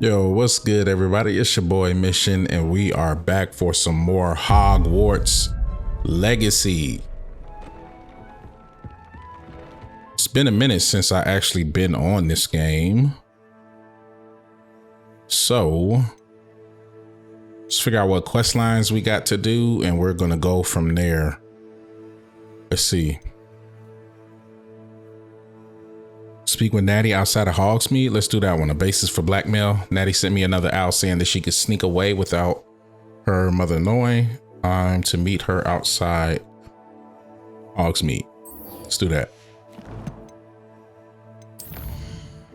Yo, what's good, everybody? It's your boy Mission, and we are back for some more Hogwarts Legacy. It's been a minute since I actually been on this game, so let's figure out what quest lines we got to do, and we're gonna go from there. Let's see. Speak with Natty outside of Hogsmeade. Let's do that one. A basis for blackmail. Natty sent me another owl saying that she could sneak away without her mother knowing. I'm to meet her outside Hogsmeade. Let's do that.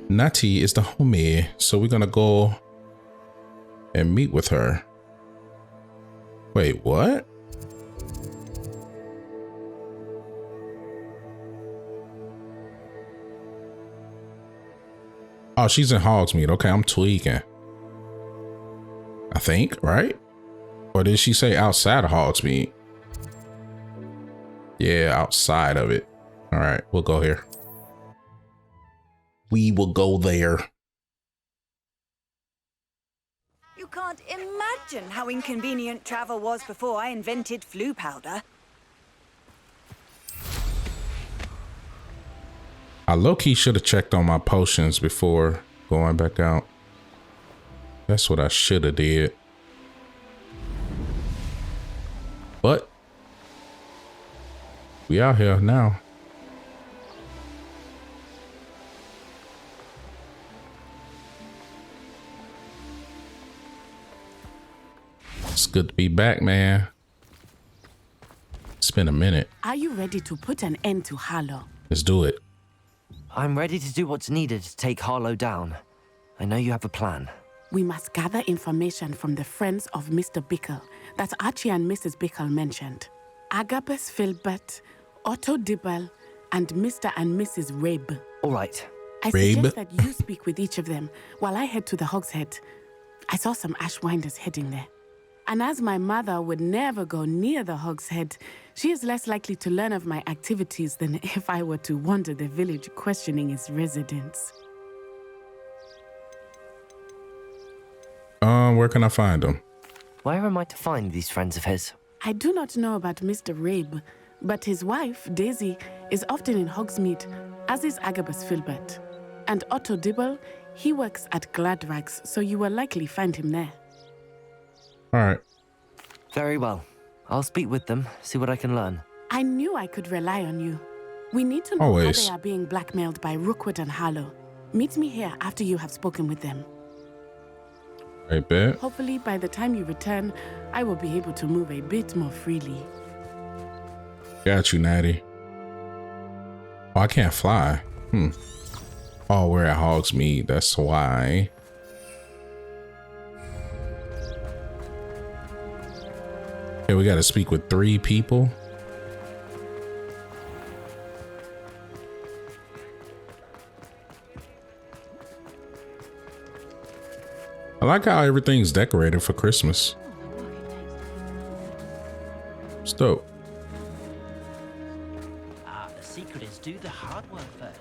Natty is the homie, so we're gonna go and meet with her. Wait, what? Oh, she's in Hogsmeade. Okay, I'm tweaking. I think, right? Or did she say outside of Hogsmeade? Yeah, outside of it. All right, we'll go here. We will go there. You can't imagine how inconvenient travel was before I invented flu powder. I low-key should have checked on my potions before going back out. That's what I should have did. But we out here now. It's good to be back, man. It's been a minute. Are you ready to put an end to Hallow? Let's do it. I'm ready to do what's needed to take Hallow down. I know you have a plan. We must gather information from the friends of Mr. Bickle that Archie and Mrs. Bickle mentioned. Agabus Filbert, Otto Dibble, and Mr. and Mrs. Rabe. All right. I suggest that you speak with each of them while I head to the Hogshead. I saw some Ashwinders heading there. And as my mother would never go near the Hogshead, she is less likely to learn of my activities than if I were to wander the village questioning its residents. Where can I find them? Where am I to find these friends of his? I do not know about Mr. Rabe, but his wife, Daisy, is often in Hogsmeade, as is Agabus Filbert. And Otto Dibble, he works at Gladrags, so you will likely find him there. All right. Very well. I'll speak with them, see what I can learn. I knew I could rely on you. We need to know how they are being blackmailed by Rookwood and Hallow. Meet me here after you have spoken with them. I bet. Hopefully, by the time you return, I will be able to move a bit more freely. Got you, Natty. Oh, I can't fly. Oh, we're at Hogsmeade. That's why. Okay, we got to speak with 3 people. I like how everything's decorated for Christmas. It's dope. The secret is do the hard work first.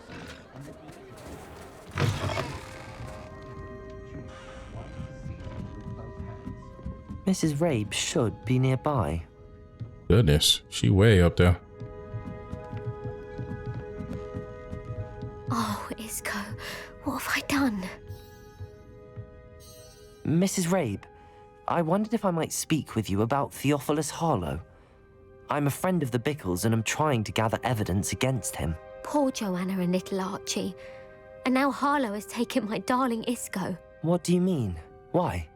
Mrs. Rabe should be nearby. Goodness, she way up there. Oh, Isco, what have I done? Mrs. Rabe, I wondered if I might speak with you about Theophilus Harlow. I'm a friend of the Bickles and I'm trying to gather evidence against him. Poor Joanna and little Archie. And now Harlow has taken my darling Isco. What do you mean? Why?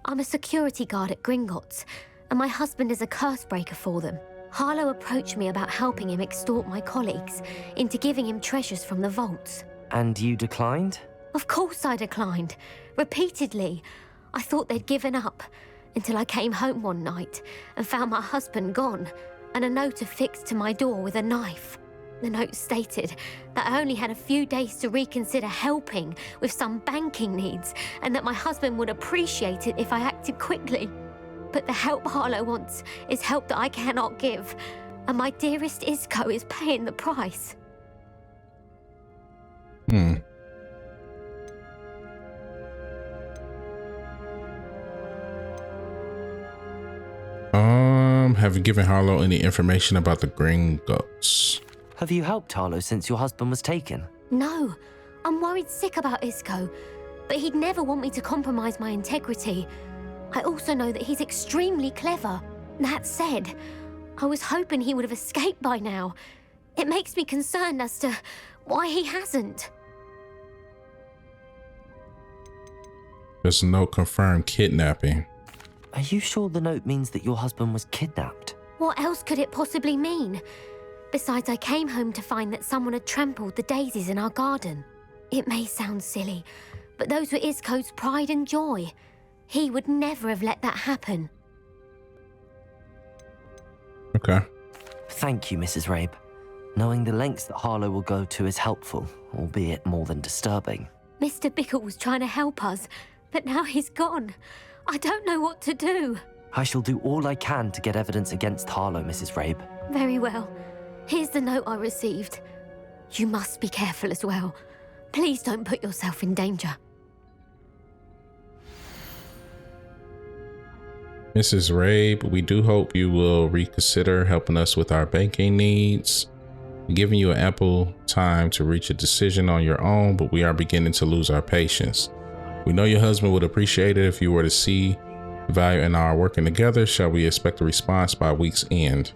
I'm a security guard at Gringotts, and my husband is a curse breaker for them. Harlow approached me about helping him extort my colleagues into giving him treasures from the vaults. And you declined? Of course I declined. Repeatedly. I thought they'd given up, until I came home one night and found my husband gone, and a note affixed to my door with a knife. The note stated that I only had a few days to reconsider helping with some banking needs, and that my husband would appreciate it if I acted quickly. But the help Harlow wants is help that I cannot give, and my dearest Isco is paying the price. have you given Harlow any information about the green goats? Have you helped Harlow since your husband was taken? No, I'm worried sick about Isco, but he'd never want me to compromise my integrity. I also know that he's extremely clever. That said, I was hoping he would have escaped by now. It makes me concerned as to why he hasn't. There's no confirmed kidnapping. Are you sure the note means that your husband was kidnapped? What else could it possibly mean? Besides, I came home to find that someone had trampled the daisies in our garden. It may sound silly, but those were Isco's pride and joy. He would never have let that happen. Okay. Thank you, Mrs. Rabe. Knowing the lengths that Harlow will go to is helpful, albeit more than disturbing. Mr. Bickle was trying to help us, but now he's gone. I don't know what to do. I shall do all I can to get evidence against Harlow, Mrs. Rabe. Very well. Here's the note I received. You must be careful as well. Please don't put yourself in danger. Mrs. Rabe, we do hope you will reconsider helping us with our banking needs. We're giving you ample time to reach a decision on your own, but we are beginning to lose our patience. We know your husband would appreciate it if you were to see value in our working together. Shall we expect a response by week's end?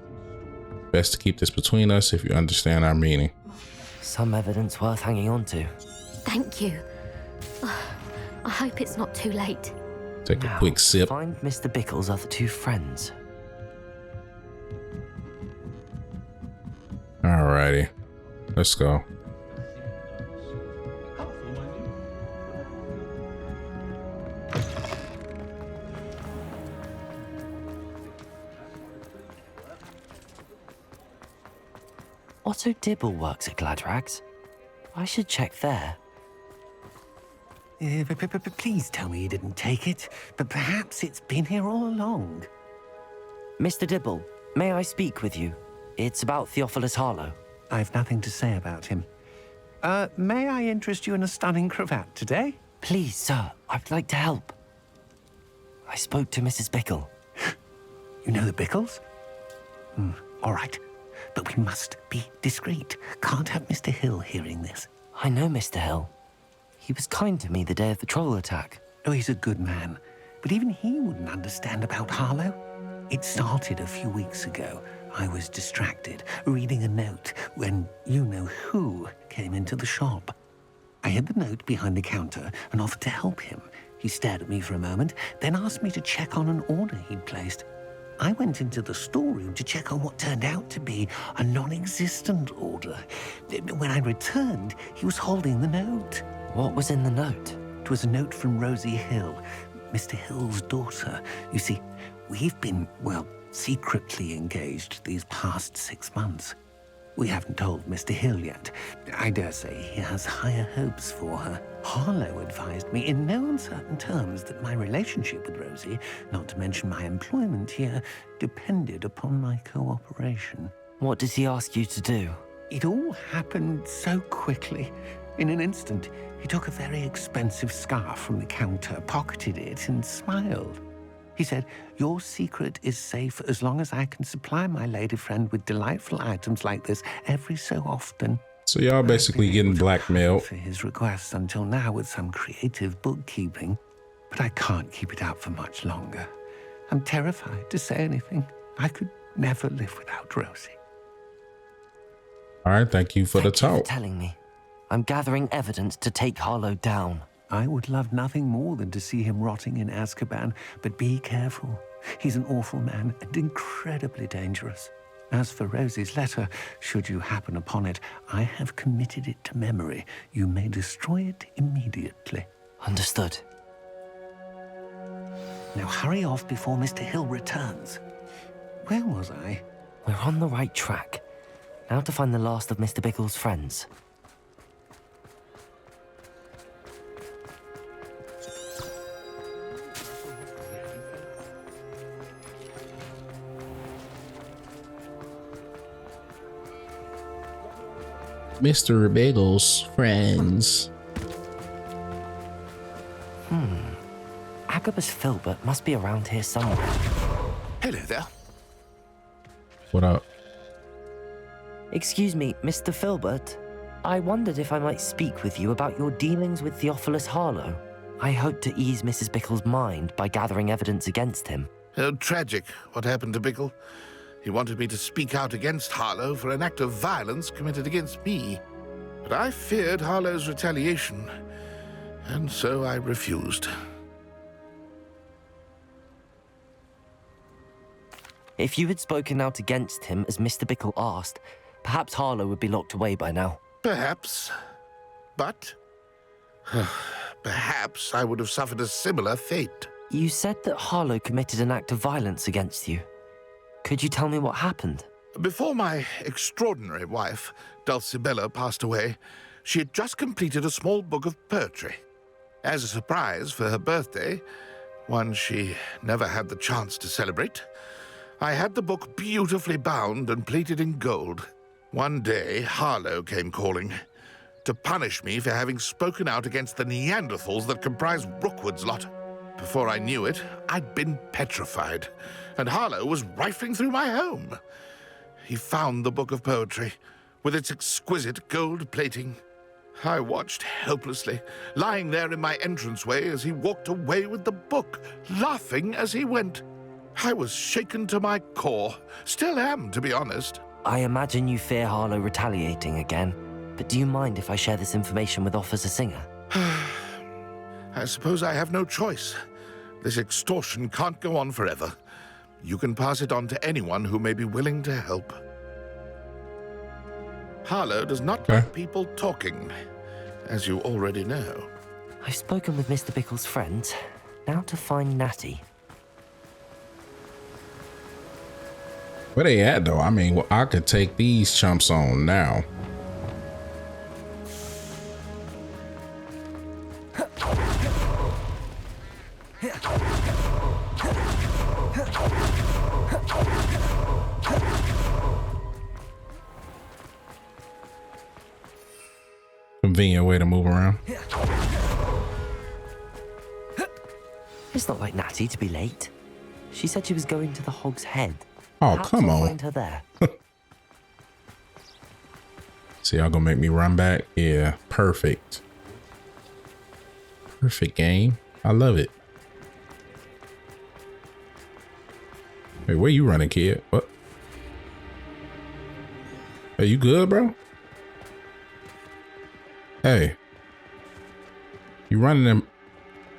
Best to keep this between us if you understand our meaning. Some evidence worth hanging on to. Thank you. I hope it's not too late. Take a quick sip. Find Mr. Bickle's other two friends. Alrighty, let's go. Otto Dibble works at Gladrags. I should check there. Please tell me you didn't take it, but perhaps it's been here all along. Mr. Dibble, may I speak with you? It's about Theophilus Harlow. I've nothing to say about him. May I interest you in a stunning cravat today? Please, sir, I'd like to help. I spoke to Mrs. Bickle. You know the Bickles? All right, but we must be discreet. Can't have Mr. Hill hearing this. I know Mr. Hill. He was kind to me the day of the troll attack. Oh, he's a good man, but even he wouldn't understand about Harlow. It started a few weeks ago. I was distracted, reading a note, when you-know-who came into the shop. I hid the note behind the counter and offered to help him. He stared at me for a moment, then asked me to check on an order he'd placed. I went into the storeroom to check on what turned out to be a non-existent order. When I returned, he was holding the note. What was in the note? It was a note from Rosie Hill, Mr. Hill's daughter. You see, we've been, well, secretly engaged these past 6 months. We haven't told Mr. Hill yet. I dare say he has higher hopes for her. Harlow advised me in no uncertain terms that my relationship with Rosie, not to mention my employment here, depended upon my cooperation. What did he ask you to do? It all happened so quickly. In an instant, he took a very expensive scarf from the counter, pocketed it, and smiled. He said, "Your secret is safe as long as I can supply my lady friend with delightful items like this every so often." So y'all basically getting blackmailed. For his request until now with some creative bookkeeping, but I can't keep it up for much longer. I'm terrified to say anything. I could never live without Rosie. All right, thank you for the Thank you talk. for telling me. I'm gathering evidence to take Harlow down. I would love nothing more than to see him rotting in Azkaban, but be careful. He's an awful man and incredibly dangerous. As for Rosie's letter, should you happen upon it, I have committed it to memory. You may destroy it immediately. Understood. Now hurry off before Mr. Hill returns. Where was I? We're on the right track. Now to find the last of Mr. Bickle's friends. Mr. Biggles' friends. Agabus Filbert must be around here somewhere. Hello there. What up? Excuse me, Mr. Filbert. I wondered if I might speak with you about your dealings with Theophilus Harlow. I hope to ease Mrs. Bickle's mind by gathering evidence against him. Oh, tragic what happened to Bickle. He wanted me to speak out against Harlow for an act of violence committed against me. But I feared Harlow's retaliation, and so I refused. If you had spoken out against him as Mr. Bickle asked, perhaps Harlow would be locked away by now. Perhaps. But perhaps I would have suffered a similar fate. You said that Harlow committed an act of violence against you. Could you tell me what happened? Before my extraordinary wife, Dulcibella, passed away, she had just completed a small book of poetry. As a surprise for her birthday, one she never had the chance to celebrate, I had the book beautifully bound and plated in gold. One day, Harlow came calling to punish me for having spoken out against the Neanderthals that comprise Rookwood's lot. Before I knew it, I'd been petrified, and Harlow was rifling through my home. He found the book of poetry, with its exquisite gold plating. I watched helplessly, lying there in my entranceway as he walked away with the book, laughing as he went. I was shaken to my core. Still am, to be honest. I imagine you fear Harlow retaliating again, but do you mind if I share this information with Officer Singer? I suppose I have no choice. This extortion can't go on forever. You can pass it on to anyone who may be willing to help. Harlow does not like people talking, as you already know. I've spoken with Mr. Bickle's friends. Now to find Natty. Where they at though? I mean, well, I could take these chumps on now. Convenient way to move around. It's not like Natty to be late. She said she was going to the Hog's Head. Oh, Perhaps come I'll on. Find her there. See, y'all gonna make me run back? Yeah, perfect. Perfect game. I love it. Hey, where you running, kid? What? Are you good, bro? Hey. You running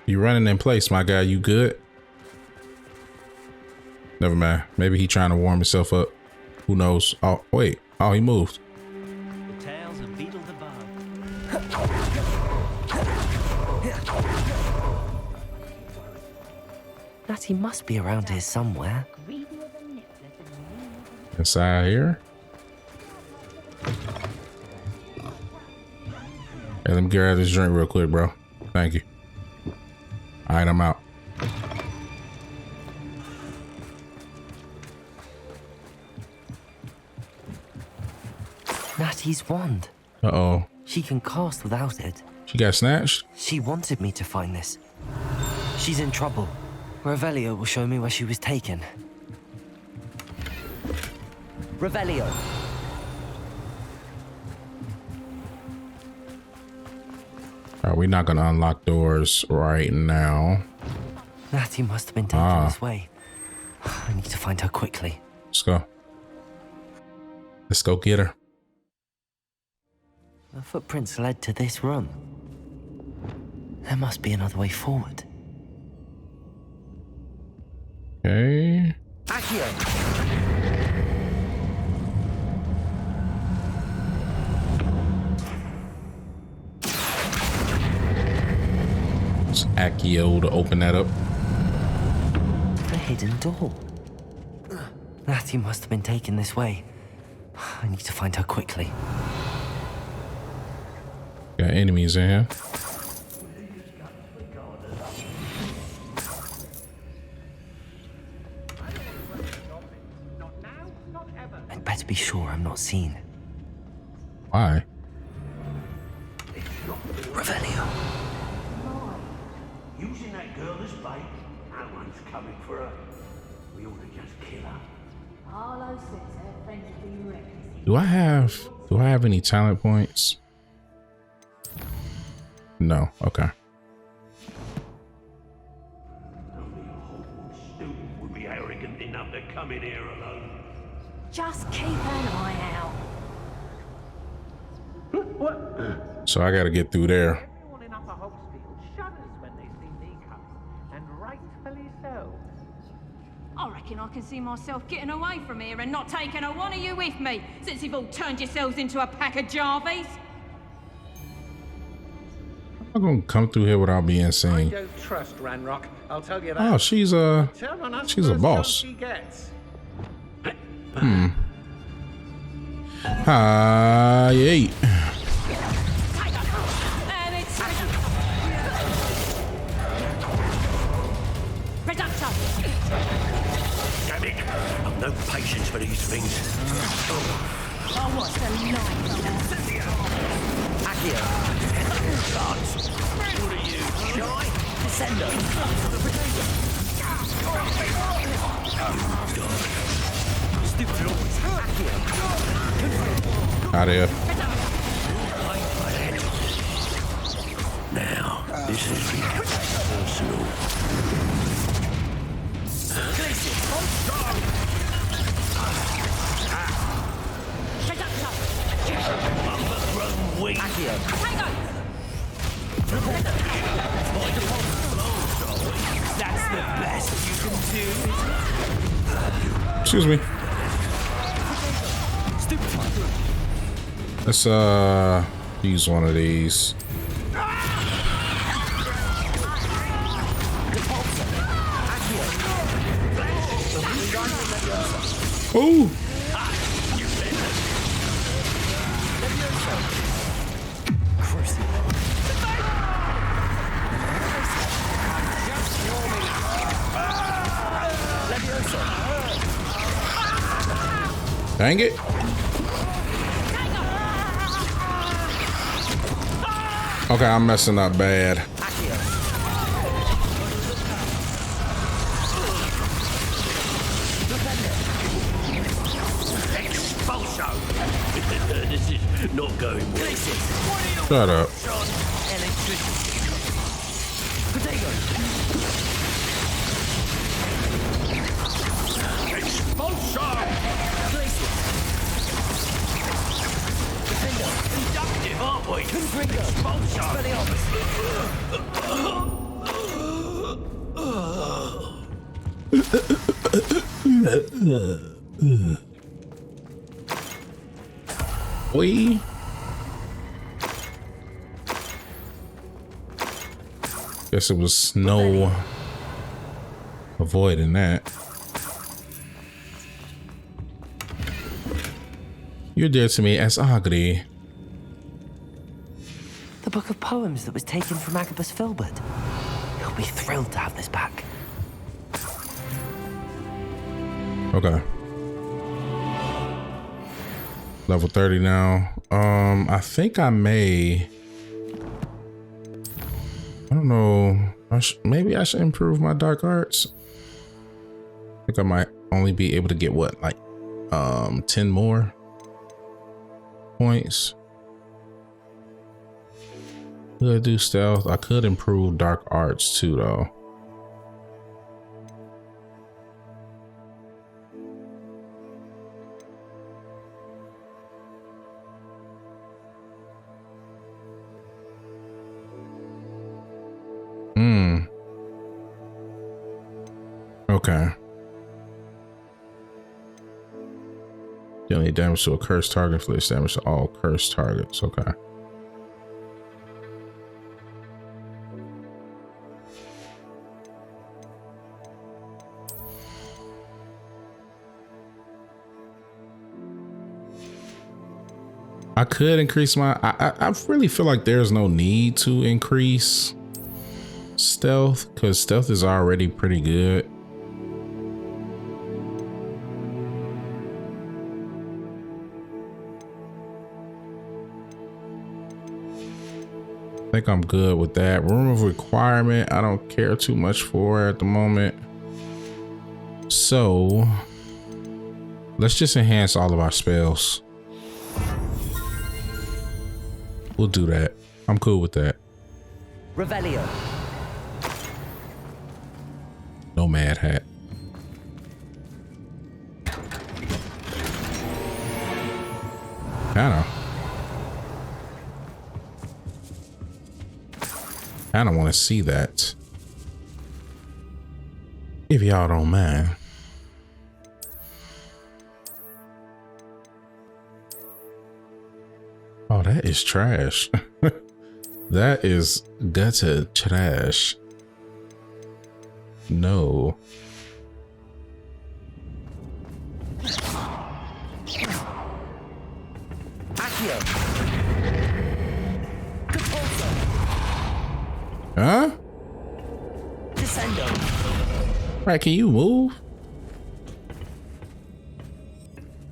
in place, my guy. You good? Never mind. Maybe he trying to warm himself up. Who knows? Oh, wait. Oh, he moved. The tales of Beetle the Bug. Natty must be around here somewhere. Inside here. Hey, let me grab this drink real quick, bro. Thank you. All right, I'm out. Natty's wand. Uh-oh. She can cast without it. She got snatched? She wanted me to find this. She's in trouble. Revelio will show me where she was taken. Revelio. All right, we're not gonna unlock doors right now. Natty must have been taken this way. I need to find her quickly. Let's go. Let's go get her. The footprints led to this room. There must be another way forward. Okay. Accio! It's Accio to open that up. A hidden door. Natty must have been taken this way. I need to find her quickly. Got enemies in here. I'd better be sure I'm not seen. Why? Revelio. Using that girl as bait, no one's coming for her. We ought to just kill her. Harlow says her friend will be ready. Do I have any talent points? No. Okay. Student would be arrogant enough to come in here alone. Just keep an eye out. So I got to get through there. Everyone in Upper Hogsmeade shudders when they see me coming, and rightfully so. I reckon I can see myself getting away from here and not taking a one of you with me, since you've all turned yourselves into a pack of Jarvies. I'm gonna come through here without being I seen. don't trust Ranrock, I'll tell you that. Oh, she's a boss. She gets. Hi, eight. And it's... Reducto! Damn it! I've no patience for these things. Oh, what's the light? Accio. What are you, shy? Descendo. Stupid always. Out of here. Now, this is personal. Overgrown wing. Accio. That's the best you can do. Excuse me. Let's use one of these. Oh. Dang it. Okay, I'm messing up bad. This is not going well. Shut up. Inductive, aren't we? We. Guess it was no avoiding that. You're dear to me as ugly. The book of poems that was taken from Agabus Filbert. He'll be thrilled to have this back. Okay. Level 30 now. I think I may. I don't know. Maybe I should improve my dark arts. I think I might only be able to get what, like 10 more points. Could I do stealth? I could improve dark arts too, though. Okay. Dealing damage to a cursed target, inflicts damage to all cursed targets. Okay. I could increase my. I really feel like there's no need to increase stealth because stealth is already pretty good. I think I'm good with that. Room of requirement, I don't care too much for at the moment. So Let's just enhance all of our spells. We'll do that. I'm cool with that. Revelio. No Mad Hat. Kinda want to see that. If y'all don't mind. Oh, that is trash. That is gutter trash. No. Huh? Descendo. Right, can you move?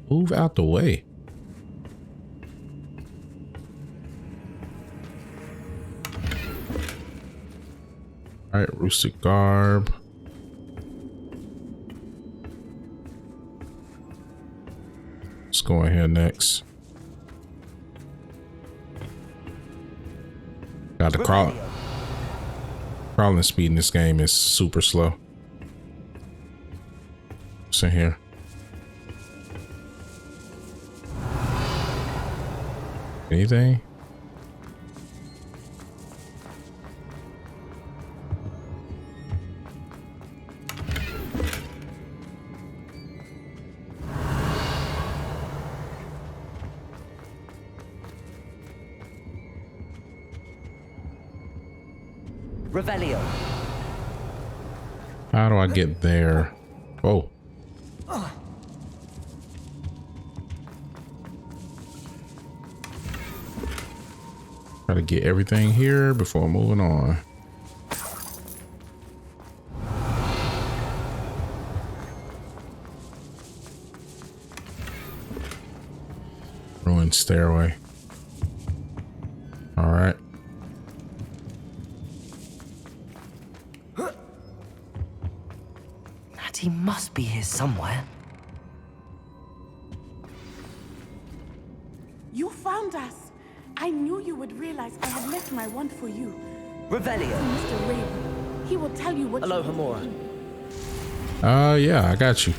Move out the way. All right, rustic garb. Let's go in here next. Got the crawling speed in this game is super slow. What's in here? Anything? Revelio. How do I get there? Oh. Try to get everything here before moving on. Ruined stairway. All right. He must be here somewhere. You found us. I knew you would realize I had left my wand for you. Revelio. Mr. Raven. He will tell you what. Hello, Hamora. Yeah, I got you.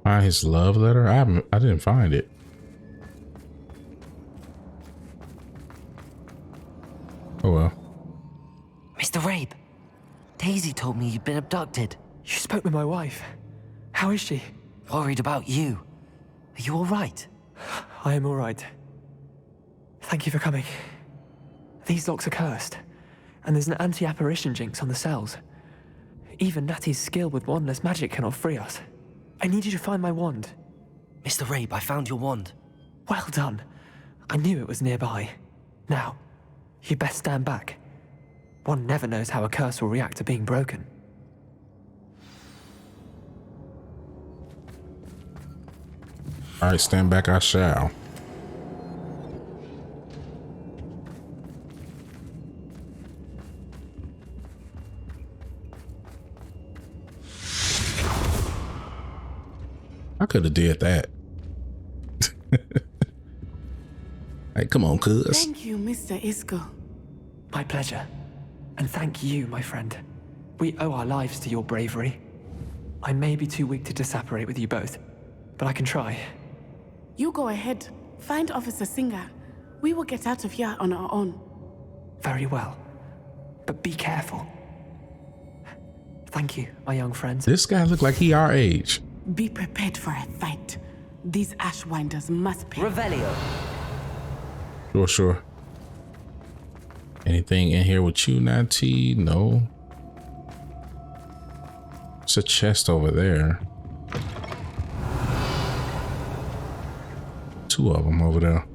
Find his love letter? I didn't find it. Oh well. Mr. Rabe, Daisy told me you'd been abducted. You spoke with my wife. How is she? Worried about you. Are you all right? I am all right. Thank you for coming. These locks are cursed, and there's an anti-apparition jinx on the cells. Even Natty's skill with wandless magic cannot free us. I need you to find my wand. Mr. Rabe, I found your wand. Well done. I knew it was nearby. Now, you best stand back. One never knows how a curse will react to being broken. All right, stand back, I shall. I could have did that. Hey, come on, cuz. Thank you, Mr. Isco. My pleasure. And thank you, my friend. We owe our lives to your bravery. I may be too weak to disapparate with you both, but I can try. You go ahead. Find Officer Singer. We will get out of here on our own. Very well. But be careful. Thank you, my young friends. This guy look like he our age. Be prepared for a fight. These Ashwinders must pay. Revelio. Sure. Anything in here with you, Natty? No. It's a chest over there. Two of them over there.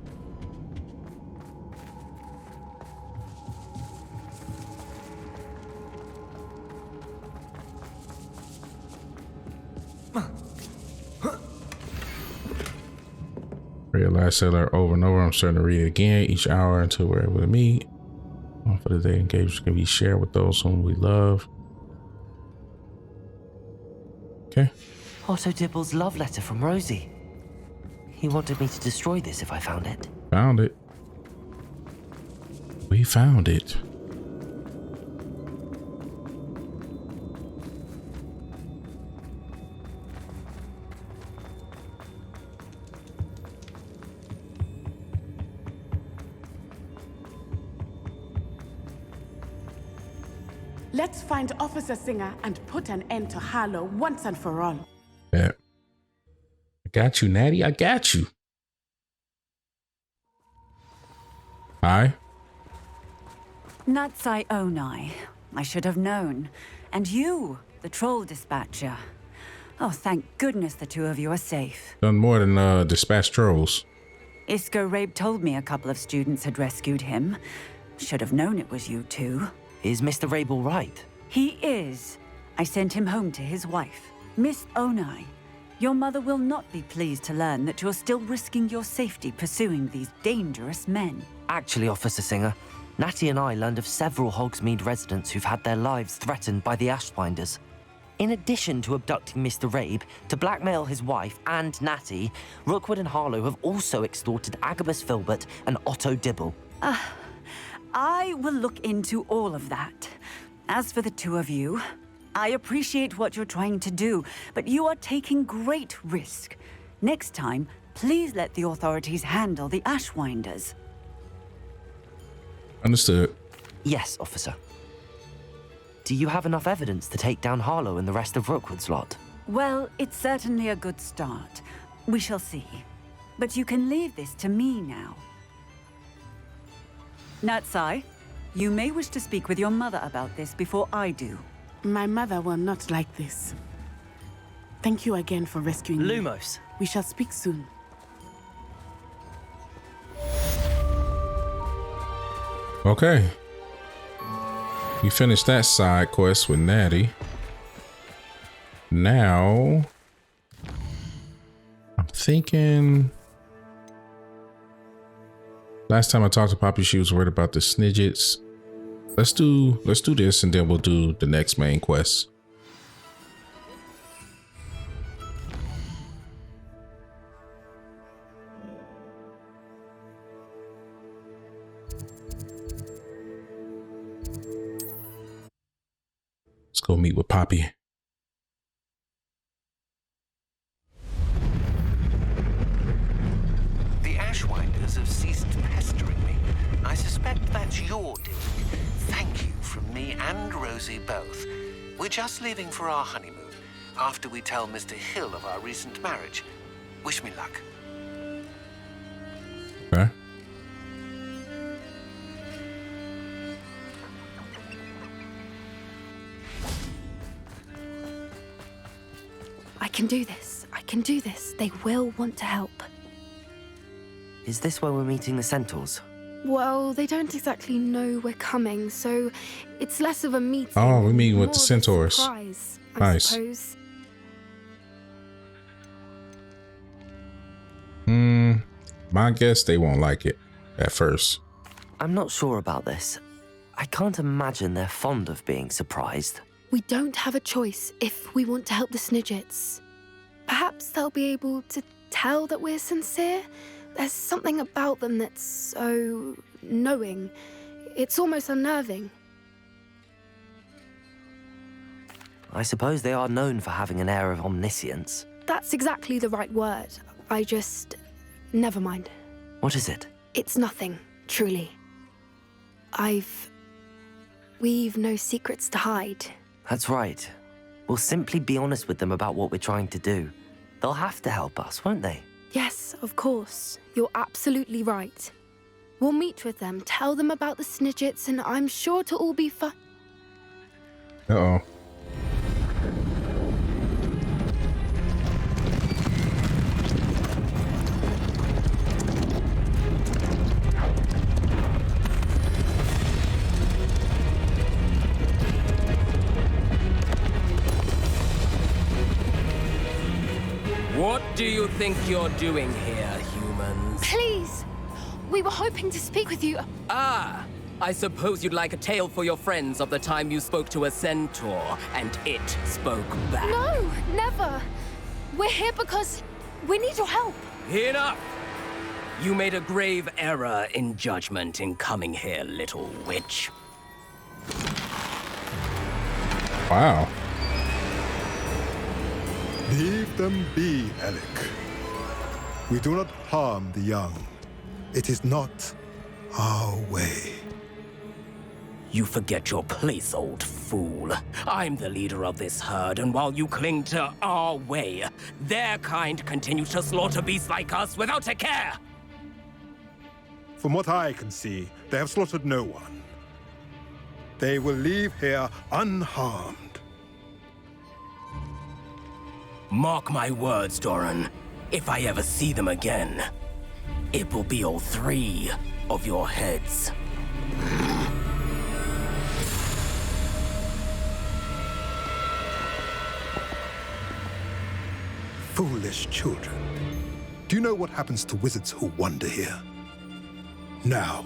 Read the last seller over and over. I'm starting to read it again each hour until we're able to meet. One for the day engaged can be shared with those whom we love. Okay. Otto Dibble's love letter from Rosie. He wanted me to destroy this if I found it. Found it. We found it. Let's find Officer Singer and put an end to Harlow once and for all. Yeah. I got you, Natty. I got you. Hi. Natsai Onai. I should have known. And you, the troll dispatcher. Oh, thank goodness the two of you are safe. Done more than dispatch trolls. Isco Rabe told me a couple of students had rescued him. Should have known it was you two. Is Mr. Rabe all right? He is. I sent him home to his wife. Miss Onai, your mother will not be pleased to learn that you're still risking your safety pursuing these dangerous men. Actually, Officer Singer, Natty and I learned of several Hogsmeade residents who've had their lives threatened by the Ashwinders. In addition to abducting Mr. Rabe to blackmail his wife and Natty, Rookwood and Harlow have also extorted Agabus Filbert and Otto Dibble. I will look into all of that. As for the two of you, I appreciate what you're trying to do, but you are taking great risk. Next time, please let the authorities handle the Ashwinders. Understood. Yes, officer. Do you have enough evidence to take down Harlow and the rest of Rookwood's lot? Well, it's certainly a good start. We shall see. But you can leave this to me now. Natsai, you may wish to speak with your mother about this before I do. My mother will not like this. Thank you again for rescuing me. Lumos. We shall speak soon. Okay. We finished that side quest with Natty. Now, I'm thinking. Last time I talked to Poppy, she was worried about the Snidgets. Let's do this, and then we'll do the next main quest. Let's go meet with Poppy. The Ashwinders have ceased pestering me. I suspect that's your doing. Thank you from me and Rosie both. We're just leaving for our honeymoon after we tell Mr. Hill of our recent marriage. Wish me luck. Okay. I can do this. I can do this. They will want to help. Is this where we're meeting the Centaurs? Well, they don't exactly know we're coming, so it's less of a meeting. Oh, we're meeting with the more of a Centaurs. surprise, I Nice. suppose. My guess they won't like it at first. I'm not sure about this. I can't imagine they're fond of being surprised. We don't have a choice if we want to help the Snidgets. Perhaps they'll be able to tell that we're sincere. There's something about them that's so knowing. It's almost unnerving. I suppose they are known for having an air of omniscience. That's exactly the right word. Never mind. What is it? It's nothing, truly. We've no secrets to hide. That's right. We'll simply be honest with them about what we're trying to do. They'll have to help us, won't they? Yes, of course. You're absolutely right. We'll meet with them, tell them about the Snidgets, and I'm sure to all be fun. Uh-oh. What do you think you're doing here, humans? Please! We were hoping to speak with you. Ah, I suppose you'd like a tale for your friends of the time you spoke to a centaur, and it spoke back. No, never. We're here because we need your help. Enough! You made a grave error in judgment in coming here, little witch. Wow. Leave them be, Alec. We do not harm the young. It is not our way. You forget your place, old fool. I'm the leader of this herd, and while you cling to our way, their kind continues to slaughter beasts like us without a care. From what I can see, they have slaughtered no one. They will leave here unharmed. Mark my words, Doran. If I ever see them again, it will be all 3 of your heads. Foolish children. Do you know what happens to wizards who wander here? Now,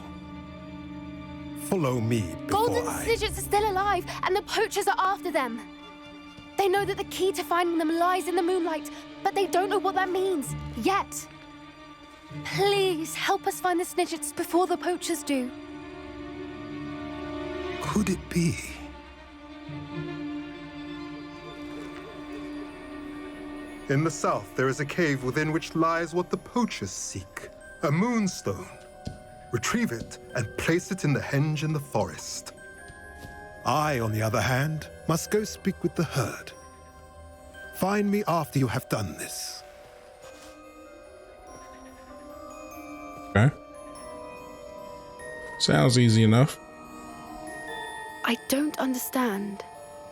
follow me before Golden Snidgets are still alive, and the poachers are after them. They know that the key to finding them lies in the moonlight, but they don't know what that means, yet. Please, help us find the Snidgets before the poachers do. Could it be? In the south, there is a cave within which lies what the poachers seek. A moonstone. Retrieve it and place it in the henge in the forest. I, on the other hand, must go speak with the herd. Find me after you have done this. Okay. Sounds easy enough. I don't understand.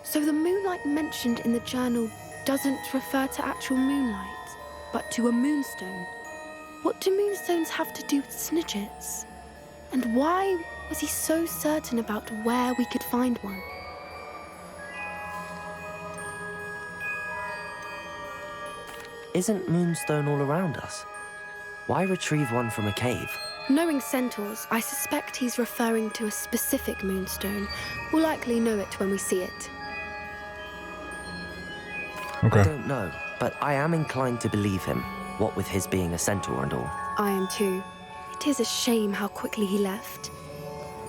So the moonlight mentioned in the journal doesn't refer to actual moonlight, but to a moonstone. What do moonstones have to do with Snidgets? And why was he so certain about where we could find one? Isn't Moonstone all around us? Why retrieve one from a cave? Knowing centaurs, I suspect he's referring to a specific moonstone. We'll likely know it when we see it. Okay. I don't know, but I am inclined to believe him, what with his being a centaur and all. I am too. It is a shame how quickly he left.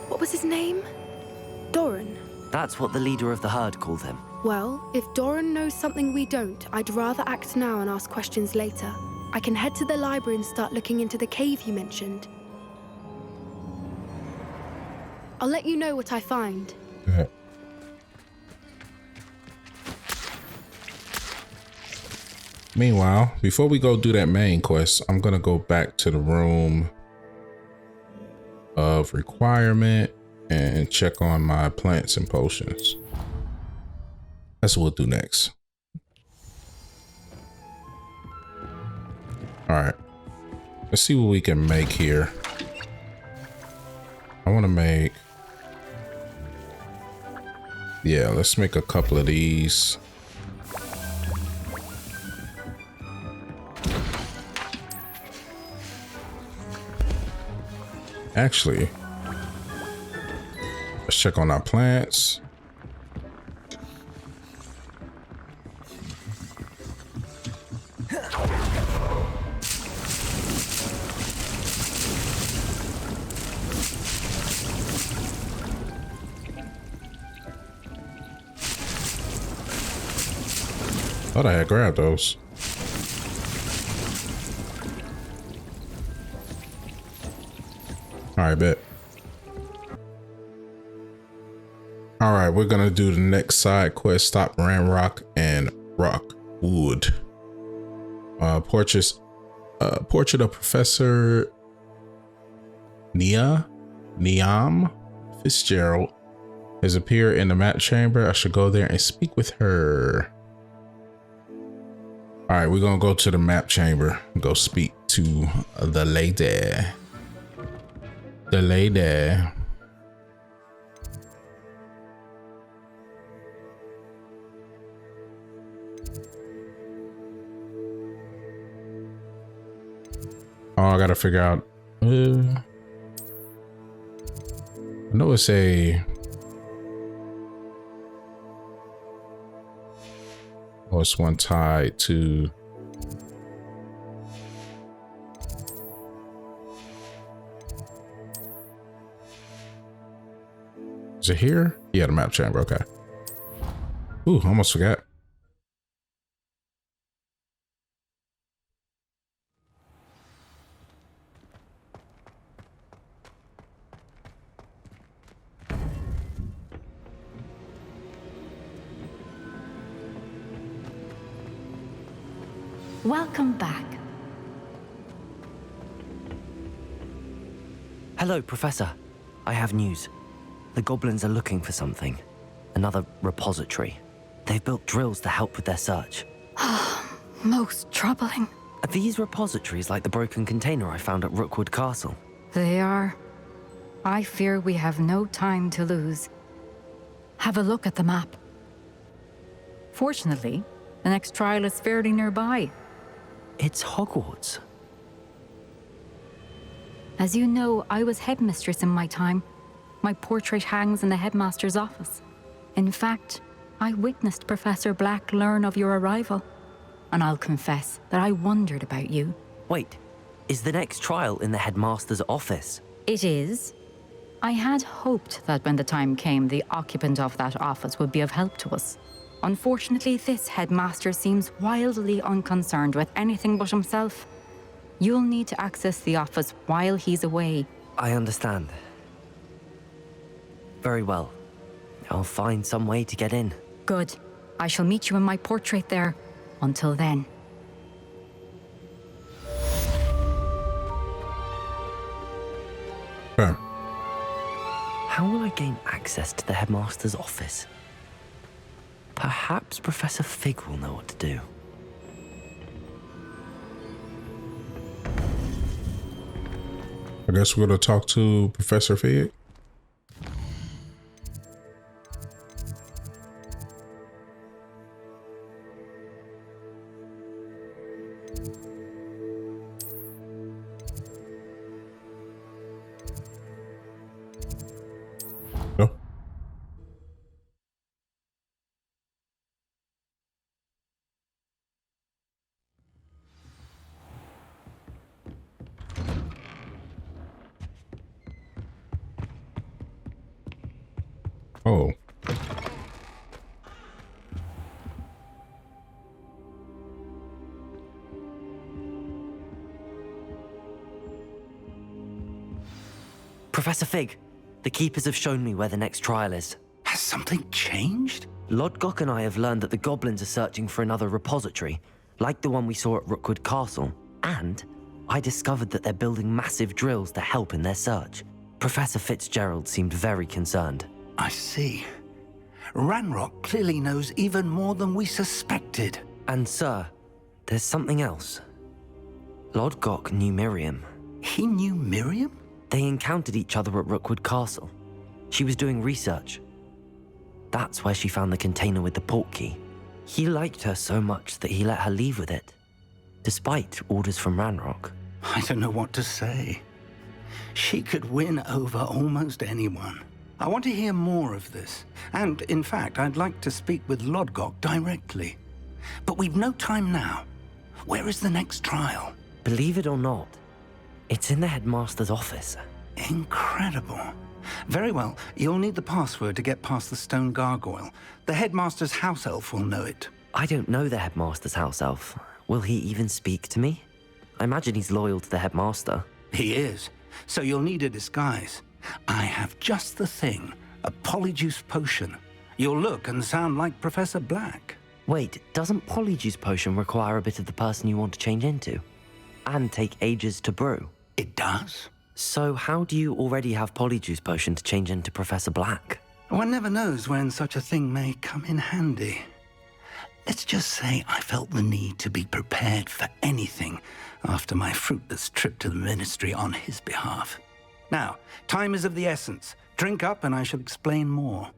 What was his name? Doran. That's what the leader of the herd called him. Well, if Doran knows something we don't, I'd rather act now and ask questions later. I can head to the library and start looking into the cave you mentioned. I'll let you know what I find. Yeah. Meanwhile, before we go do that main quest, I'm gonna go back to the room of requirement and check on my plants and potions. That's what we'll do next. All right, let's see what we can make here. I want to make, yeah, let's make a couple of these. Actually, let's check on our plants. Thought I had grabbed those. All right, bet. All right, we're gonna do the next side quest. Stop Ramrock and Rockwood. Portrait of Professor Niam Fitzgerald has appeared in the map chamber. I should go there and speak with her. All right, we're gonna go to the map chamber and go speak to the lady. The lady. Oh, I gotta figure out. I know it's a. Oh, it's one tied to. Is it here? Yeah, the map chamber. Okay. Ooh, almost forgot. Welcome back. Hello, Professor. I have news. The goblins are looking for something. Another repository. They've built drills to help with their search. Most troubling. Are these repositories like the broken container I found at Rookwood Castle? They are. I fear we have no time to lose. Have a look at the map. Fortunately, the next trial is fairly nearby. It's Hogwarts. As you know, I was headmistress in my time. My portrait hangs in the headmaster's office. In fact, I witnessed Professor Black learn of your arrival. And I'll confess that I wondered about you. Wait, is the next trial in the headmaster's office? It is. I had hoped that when the time came, the occupant of that office would be of help to us. Unfortunately, this headmaster seems wildly unconcerned with anything but himself. You'll need to access the office while he's away. I understand. Very well. I'll find some way to get in. Good. I shall meet you in my portrait there. Until then. Huh. How will I gain access to the headmaster's office? Perhaps Professor Fig will know what to do. I guess we're gonna talk to Professor Fig. No. Oh. Professor Fig, the Keepers have shown me where the next trial is. Has something changed? Lodgok and I have learned that the goblins are searching for another repository, like the one we saw at Rookwood Castle. And I discovered that they're building massive drills to help in their search. Professor Fitzgerald seemed very concerned. I see. Ranrock clearly knows even more than we suspected. And sir, there's something else. Lodgok knew Miriam. He knew Miriam? They encountered each other at Rookwood Castle. She was doing research. That's where she found the container with the portkey. He liked her so much that he let her leave with it, despite orders from Ranrock. I don't know what to say. She could win over almost anyone. I want to hear more of this. And, in fact, I'd like to speak with Lodgok directly. But we've no time now. Where is the next trial? Believe it or not, it's in the headmaster's office. Incredible. Very well, you'll need the password to get past the stone gargoyle. The headmaster's house elf will know it. I don't know the headmaster's house elf. Will he even speak to me? I imagine he's loyal to the headmaster. He is. So you'll need a disguise. I have just the thing. A polyjuice potion. You'll look and sound like Professor Black. Wait, doesn't polyjuice potion require a bit of the person you want to change into? And take ages to brew? It does. So how do you already have polyjuice potion to change into Professor Black? One never knows when such a thing may come in handy. Let's just say I felt the need to be prepared for anything after my fruitless trip to the ministry on his behalf. Now, time is of the essence. Drink up and I shall explain more.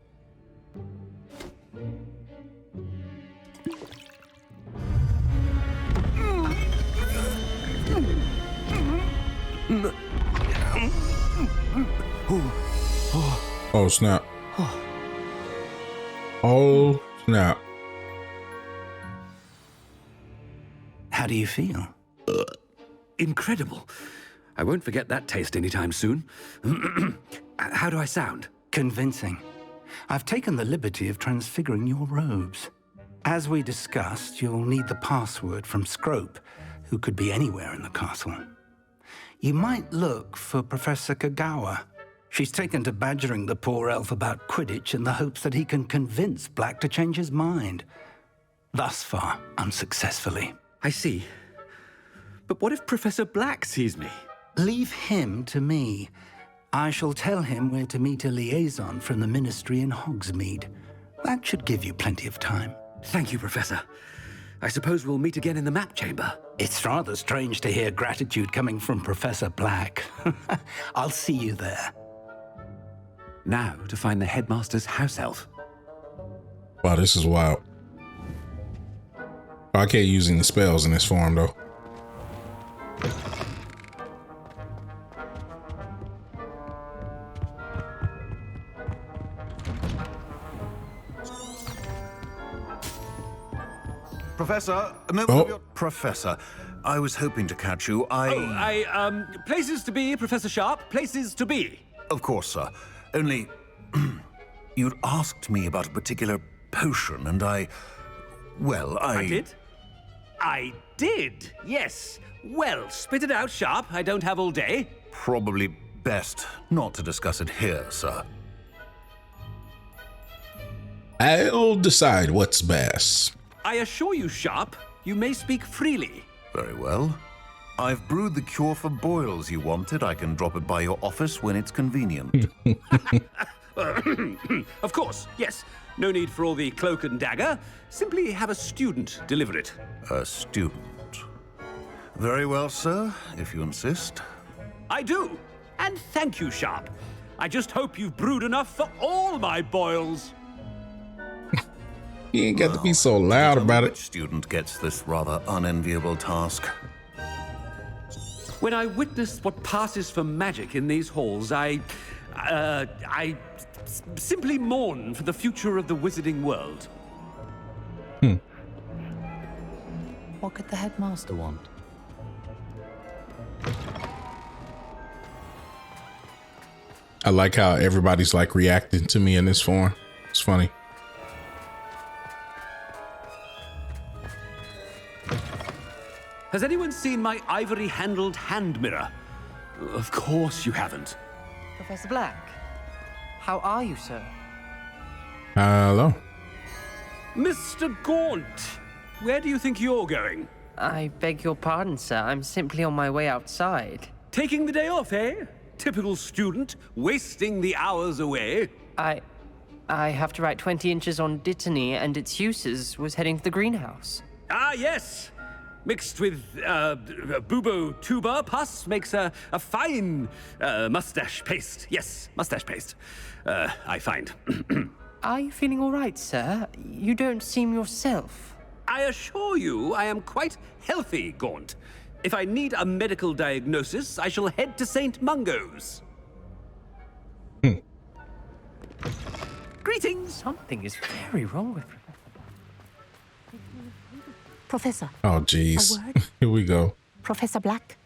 Oh, snap. Oh, snap. How do you feel? Incredible. I won't forget that taste anytime soon. How do I sound? Convincing. I've taken the liberty of transfiguring your robes. As we discussed, you'll need the password from Scrope, who could be anywhere in the castle. You might look for Professor Kagawa. She's taken to badgering the poor elf about Quidditch in the hopes that he can convince Black to change his mind. Thus far, unsuccessfully. I see. But what if Professor Black sees me? Leave him to me. I shall tell him where to meet a liaison from the Ministry in Hogsmeade. That should give you plenty of time. Thank you, Professor. I suppose we'll meet again in the map chamber. It's rather strange to hear gratitude coming from Professor Black. I'll see you there. Now to find the headmaster's house elf. Wow, this is wild. I can't use any spells in this form, though. Professor, a moment of your... Professor, I was hoping to catch you. Places to be, Professor Sharp. Places to be. Of course, sir. Only, you'd asked me about a particular potion, and I did? I did, yes. Well, spit it out, Sharp. I don't have all day. Probably best not to discuss it here, sir. I'll decide what's best. I assure you, Sharp, you may speak freely. Very well. I've brewed the cure for boils you wanted. I can drop it by your office when it's convenient. Of course, yes. No need for all the cloak and dagger. Simply have a student deliver it. A student? Very well, sir, if you insist. I do. And thank you, Sharp. I just hope you've brewed enough for all my boils. You ain't got to be so loud about it. Which student gets this rather unenviable task? When I witness what passes for magic in these halls, I simply mourn for the future of the wizarding world. What could the headmaster want? I like how everybody's like reacting to me in this form. It's funny. Has anyone seen my ivory-handled hand mirror? Of course you haven't. Professor Black, how are you, sir? Hello. Mr. Gaunt, where do you think you're going? I beg your pardon, sir. I'm simply on my way outside. Taking the day off, eh? Typical student, wasting the hours away. I have to write 20 inches on Dittany and its uses. Was heading to the greenhouse. Ah, yes. Mixed with bubo tuber pus makes a fine mustache paste. Yes, mustache paste. I find. Are you feeling all right, sir? You don't seem yourself. I assure you I am quite healthy, Gaunt. If I need a medical diagnosis, I shall head to St. Mungo's. Greetings! Something is very wrong with Professor. Oh, jeez. Here we go. Professor Black,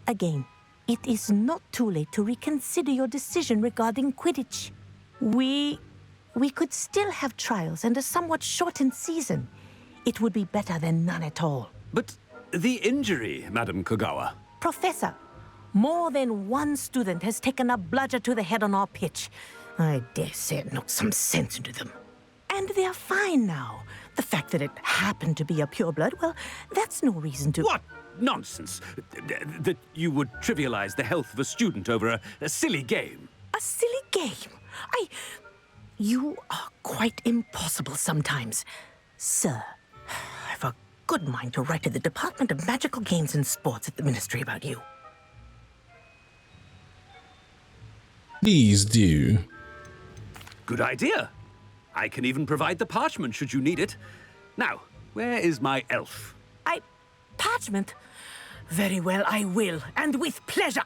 again, it is not too late to reconsider your decision regarding Quidditch. We could still have trials and a somewhat shortened season. It would be better than none at all. But the injury, Madam Kagawa. Professor, more than one student has taken a bludger to the head on our pitch. I dare say it knocked some sense into them. And they're fine now. The fact that it happened to be a pureblood, well, that's no reason to... What nonsense! That you would trivialize the health of a student over a silly game. A silly game? You are quite impossible sometimes. Sir, I've a good mind to write to the Department of Magical Games and Sports at the Ministry about you. Please do. Good idea. I can even provide the parchment should you need it. Now, where is my elf? Parchment? Very well, I will, and with pleasure.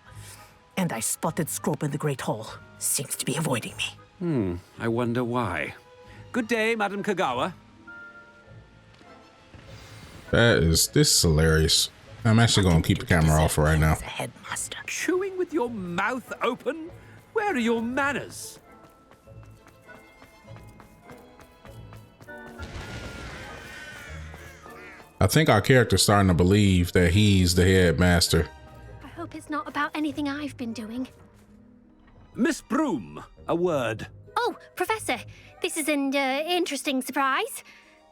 And I spotted Scrope in the Great Hall. Seems to be avoiding me. I wonder why. Good day, Madam Kagawa. This is hilarious. I'm actually going to keep the camera off right now. Headmaster. Chewing with your mouth open? Where are your manners? I think our character's starting to believe that he's the headmaster. I hope it's not about anything I've been doing. Miss Broom, a word. Oh, Professor, this is an interesting surprise.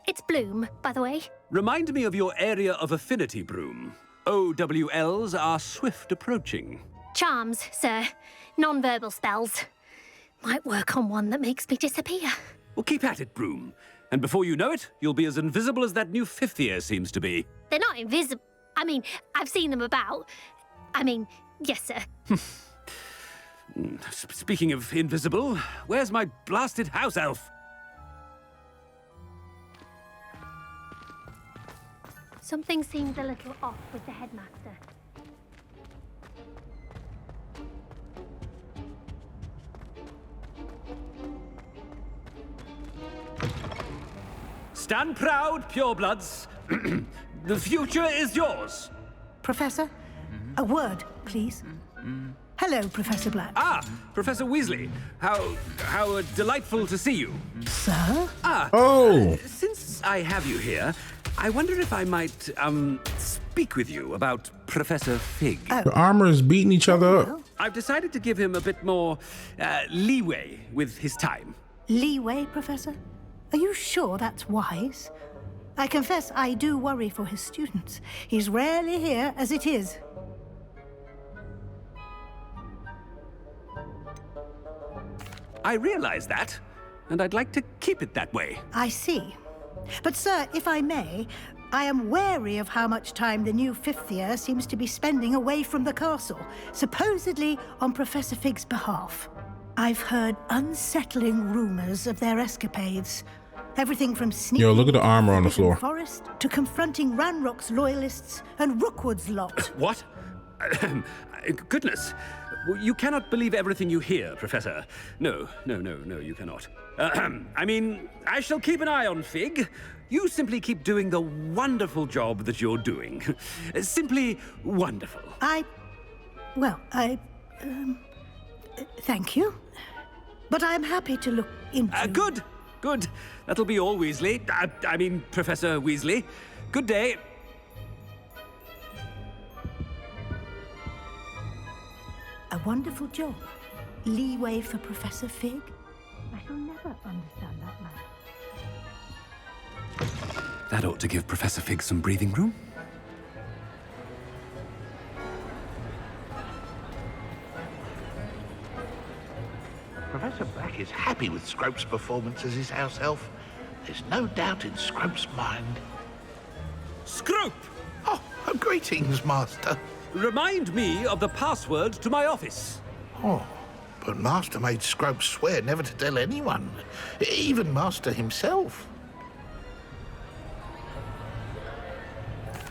It's Bloom, by the way. Remind me of your area of affinity, Broom. OWLs are swift approaching. Charms, sir. Non-verbal spells. Might work on one that makes me disappear. Well, keep at it, Broom. And before you know it, you'll be as invisible as that new fifth year seems to be. They're not invisible. I mean, I've seen them about. I mean, yes, sir. Speaking of invisible, where's my blasted house elf? Something seems a little off with the headmaster. Stand proud, purebloods. The future is yours. Professor, a word, please. Hello, Professor Black. Ah, Professor Weasley. How delightful to see you. Sir? Since I have you here, I wonder if I might, speak with you about Professor Fig. The armor is beating each other up. I've decided to give him a bit more, leeway with his time. Leeway, Professor? Are you sure that's wise? I confess I do worry for his students. He's rarely here as it is. I realize that, and I'd like to keep it that way. I see. But, sir, if I may, I am wary of how much time the new fifth year seems to be spending away from the castle, supposedly on Professor Fig's behalf. I've heard unsettling rumors of their escapades. Everything from sneaking Yo, look at the armor on the floor. forest to confronting Ranrock's loyalists and Rookwood's lot. What? Goodness. You cannot believe everything you hear, Professor. No, you cannot. I mean, I shall keep an eye on Fig. You simply keep doing the wonderful job that you're doing. Simply wonderful. Thank you. But I'm happy to look into... Good. That'll be all, Weasley. I mean, Professor Weasley. Good day. A wonderful job. Leeway for Professor Fig? I shall never understand that man. That ought to give Professor Fig some breathing room. Professor Black is happy with Scrope's performance as his house elf. There's no doubt in Scrope's mind. Scrope! Oh, greetings, Master. Remind me of the password to my office. Oh, but Master made Scrope swear never to tell anyone, even Master himself.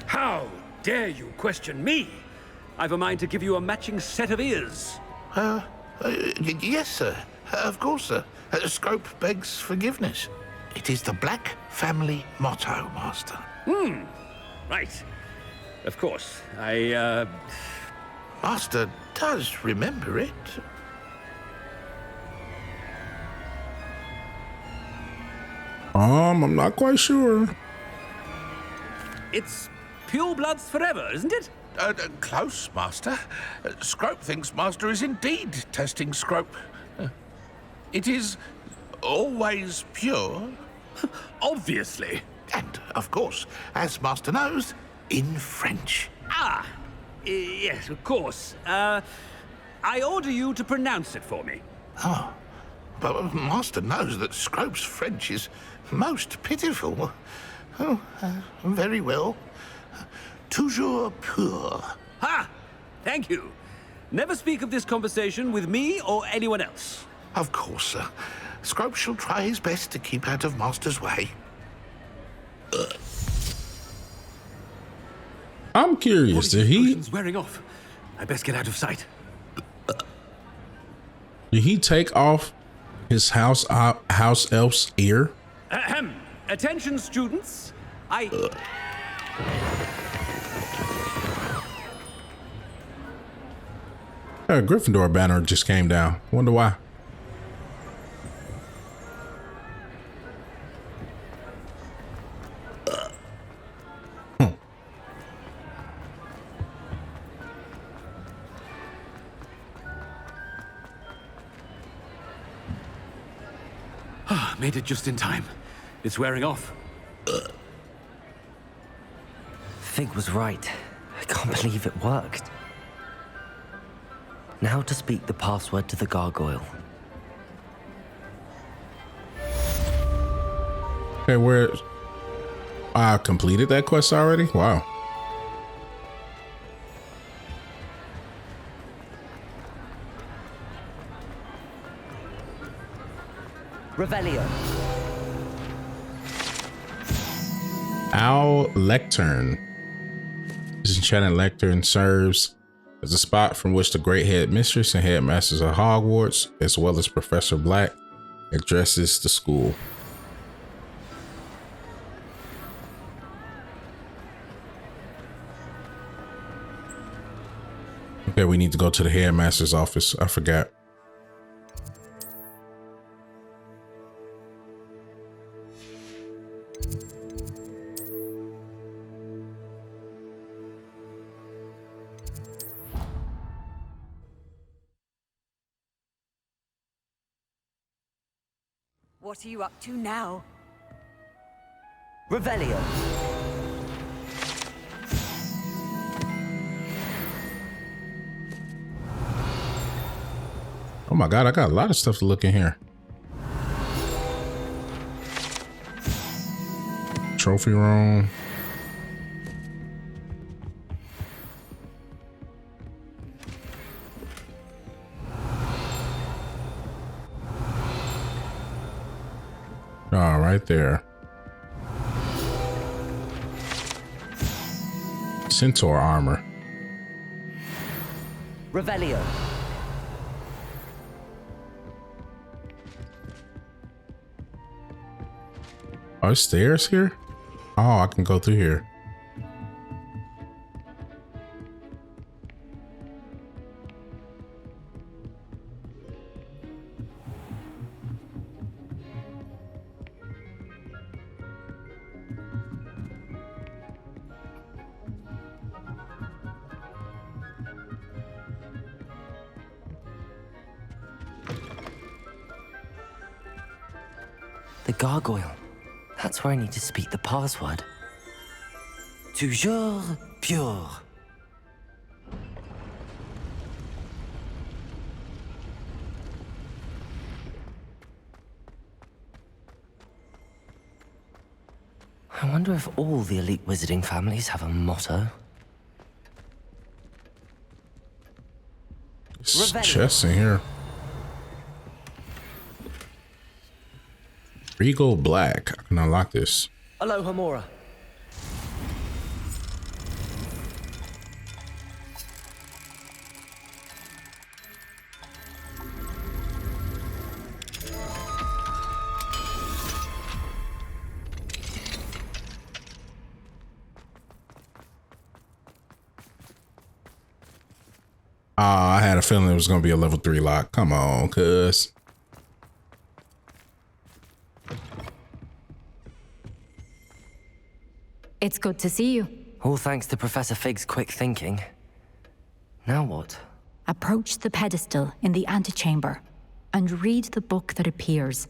How dare you question me? I've a mind to give you a matching set of ears. Yes, sir. Of course, sir. Scrope begs forgiveness. It is the Black family motto, Master. Right. Of course. Master does remember it. I'm not quite sure. It's purebloods forever, isn't it? Close, Master. Scrope thinks Master is indeed testing Scrope. It is always pure. Obviously. And, of course, as Master knows, in French. Yes, of course. I order you to pronounce it for me. Oh, but Master knows that Scrope's French is most pitiful. Oh, very well. Toujours pur. Ha! Thank you. Never speak of this conversation with me or anyone else. Of course, sir. Scrope shall try his best to keep out of Master's way. I'm curious. Did Potion's wearing off. I best get out of sight. he take off his house elf's ear? Ahem. Attention, students. A Gryffindor banner just came down. Wonder why. Made it just in time. It's wearing off. Fig was right. I can't believe it worked. Now to speak the password to the gargoyle. Okay, where I completed that quest already? Wow. Revelio. Owl Lectern. This enchanted lectern serves as a spot from which the great head mistress and headmasters of Hogwarts, as well as Professor Black, addresses the school. Okay, we need to go to the headmaster's office. I forgot. What are you up to now? Revelio. Oh my god, I got a lot of stuff to look in here. Trophy room. Oh, right there. Centaur armor. Revelio. Are there stairs here? Oh, I can go through here. The gargoyle. That's where I need to speak the password. Toujours pure. I wonder if all the elite wizarding families have a motto. There's chests in here. Regal Black. I can unlock this. Aloha Mora. I had a feeling it was going to be a level 3 lock. Come on, cuz. It's good to see you. All thanks to Professor Fig's quick thinking. Now what? Approach the pedestal in the antechamber and read the book that appears.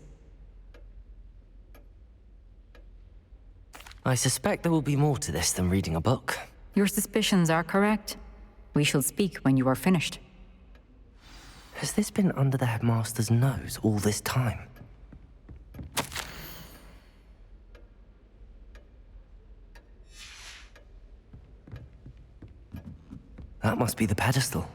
I suspect there will be more to this than reading a book. Your suspicions are correct. We shall speak when you are finished. Has this been under the headmaster's nose all this time? That must be the pedestal.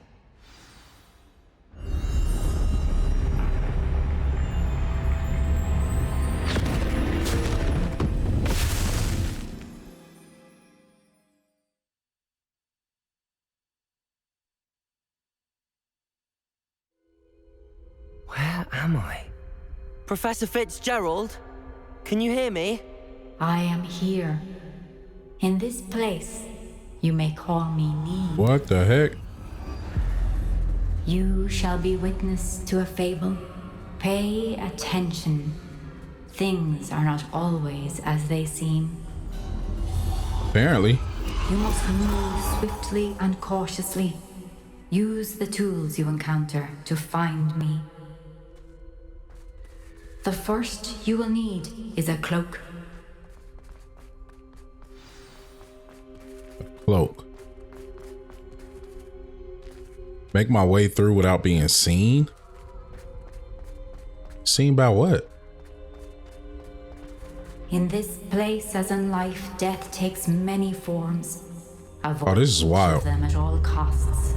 am I? Professor Fitzgerald? Can you hear me? I am here. In this place, you may call me Neve. What the heck? You shall be witness to a fable. Pay attention. Things are not always as they seem. Apparently. You must move swiftly and cautiously. Use the tools you encounter to find me. The first you will need is a cloak. Cloak. Make my way through without being seen? Seen by what? In this place, as in life, death takes many forms. Avoid Oh, this is each wild. of them at all costs.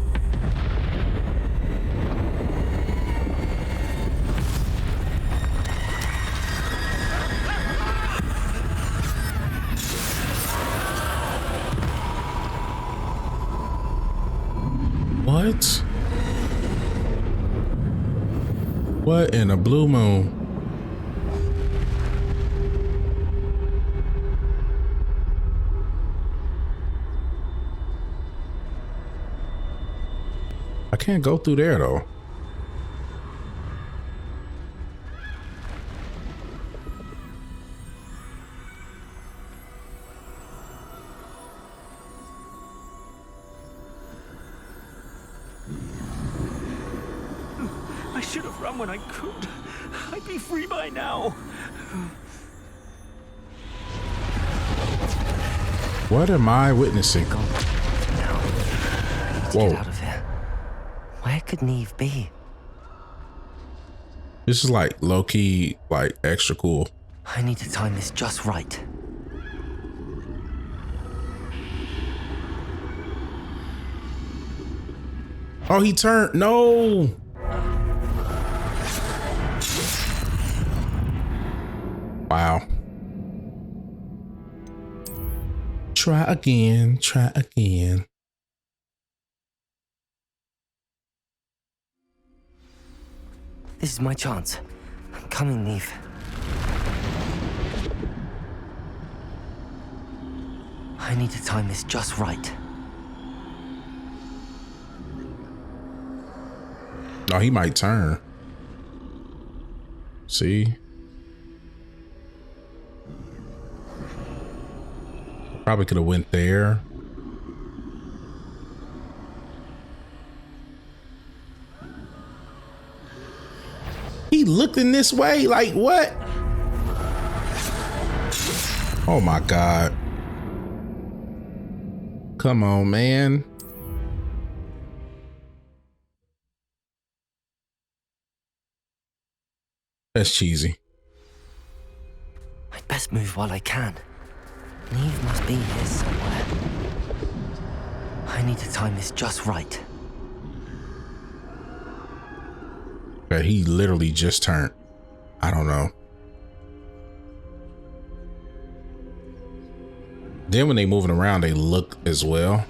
What? What in a blue moon? I can't go through there though. I should have run when I could. I'd be free by now. What am I witnessing? Whoa. Get out of here. Where could Neve be? This is like low-key, like extra cool. I need to time this just right. Oh, he turned. No. Wow. Try again. Try again. This is my chance. I'm coming, Neve. I need to time this just right. Oh, he might turn. See? Probably could have went there. He looked in this way, like what? Oh my God. Come on, man. That's cheesy. I'd best move while I can. Neve must be here somewhere. I need to time this just right. Okay, he literally just turned. I don't know. Then when they moving around, they look as well.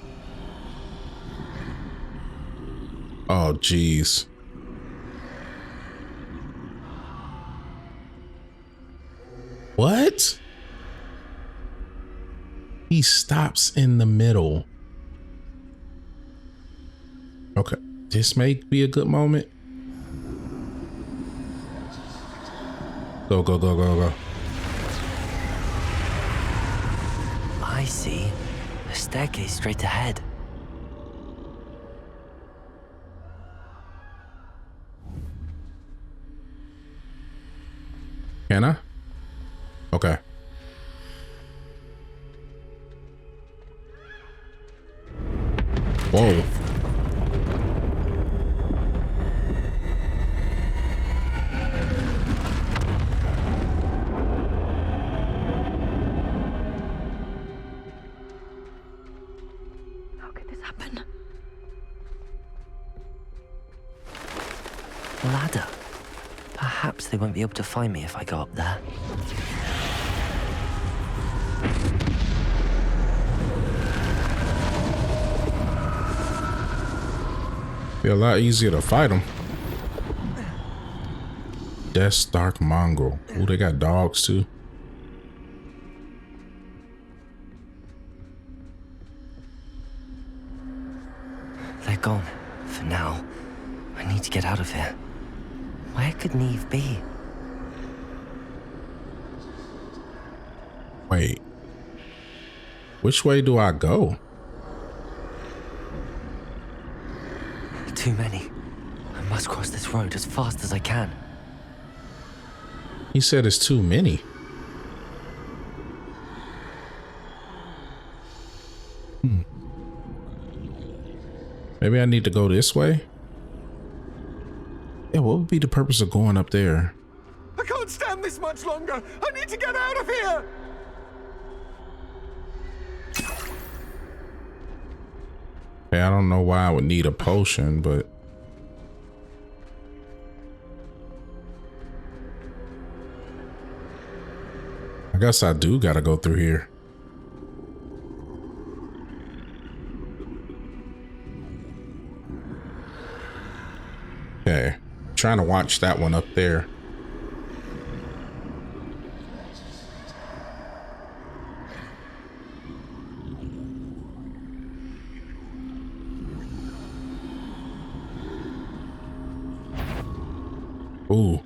Oh, geez. What? He stops in the middle. Okay, this may be a good moment. Go, go, go, go, go. I see. A staircase straight ahead. Can I? Okay. Whoa. How could this happen? Ladder. Perhaps they won't be able to find me if I go up there. Be a lot easier to fight them. Death's Dark Mongrel. Oh, they got dogs too. They're gone. For now. I need to get out of here. Where could Neve be? Wait. Which way do I go? Too many. I must cross this road as fast as I can. He said it's too many. Maybe I need to go this way? Yeah, what would be the purpose of going up there? I can't stand this much longer. I need to get out of here. Okay, I don't know why I would need a potion, but I guess I do gotta go through here. Okay, trying to watch that one up there. Ooh.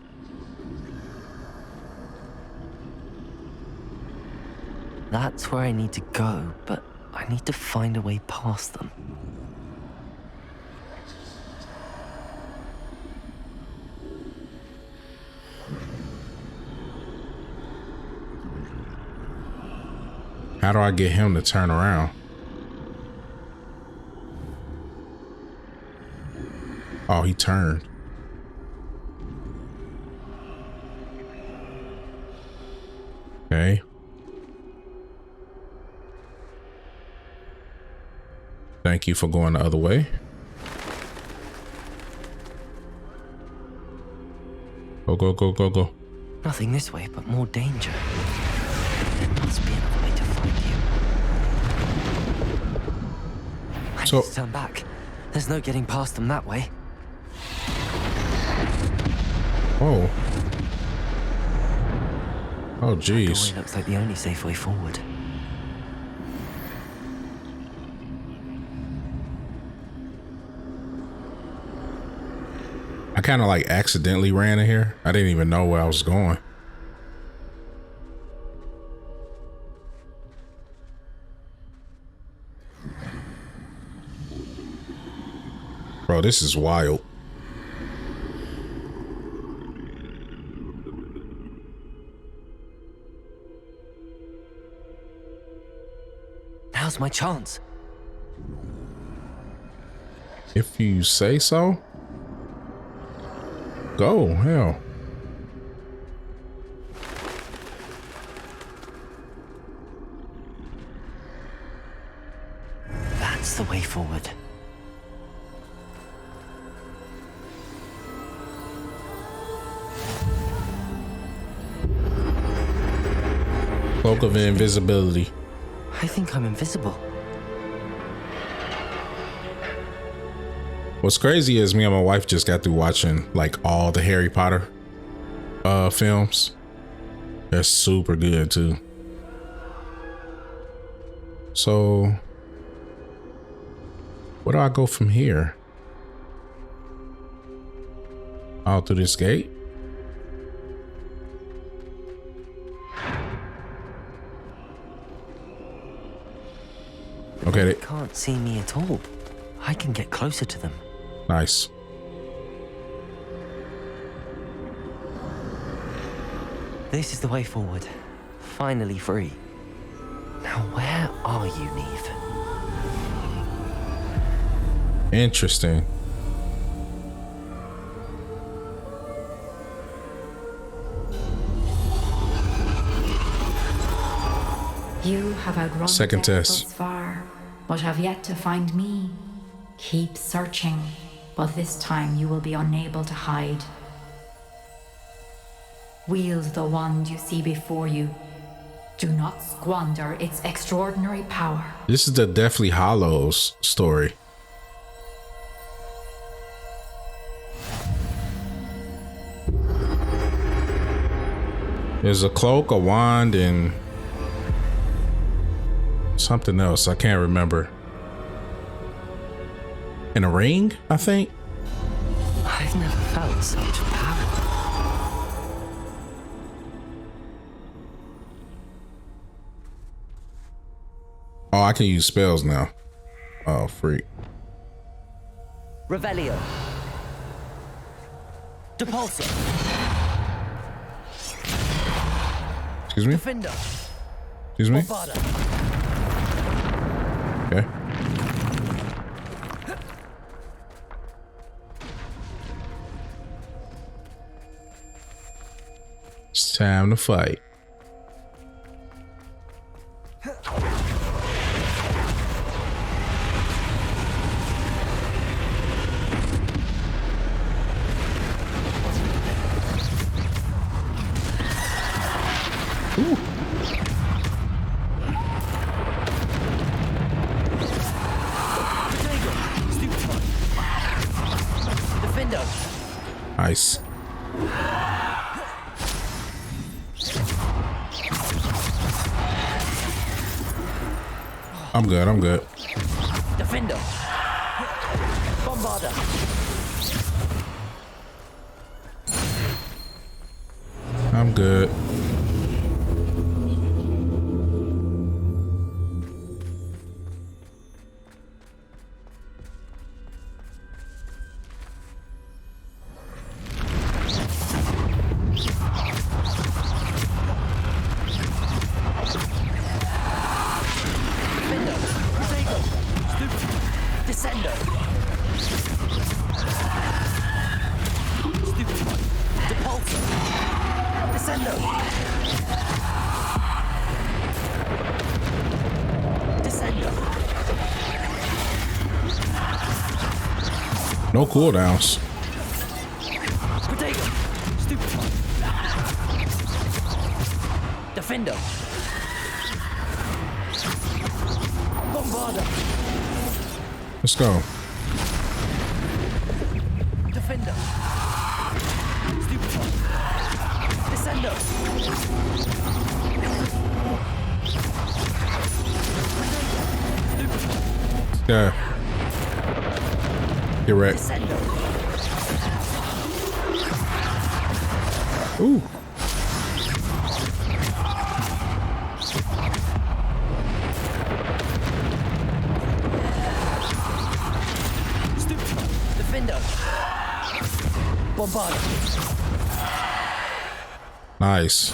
That's where I need to go, but I need to find a way past them. How do I get him to turn around? Oh, he turned. Okay. Thank you for going the other way. Go, go, go, go, go. Nothing this way, but more danger. There must be another way to find you. I need to turn back. There's no getting past them that way. Oh. Oh, That jeez. doorway looks like the only safe way forward. I kind of like accidentally ran in here. I didn't even know where I was going. Bro, this is wild. Now's my chance. If you say so. Go, hell. That's the way forward. Cloak of invisibility. I think I'm invisible. What's crazy is me and my wife just got through watching like all the Harry Potter films. They're super good too. So where do I go from here? Out through this gate? Okay. They can't see me at all. I can get closer to them. Nice. This is the way forward. Finally free. Now where are you, Neve? Interesting. You have outgrown Second death test. thus far, but have yet to find me. Keep searching, but this time you will be unable to hide. Wield the wand you see before you. Do not squander its extraordinary power. This is the Deathly Hallows story. There's a cloak, a wand, and something else. I can't remember. And a ring, I think. I've never felt such power. Oh, I can use spells now. Oh, freak. Revelio. Depulso. Excuse me? Defender. Excuse me? Bombarda. Okay. It's time to fight. Nice. I'm good. I'm good. Defender. Bombarda. I'm good. No cooldowns. Defender. Bombarda. Let's go. Defender. Descendo. Yeah. Get wrecked. Ooh. Defender. Bombard. Nice.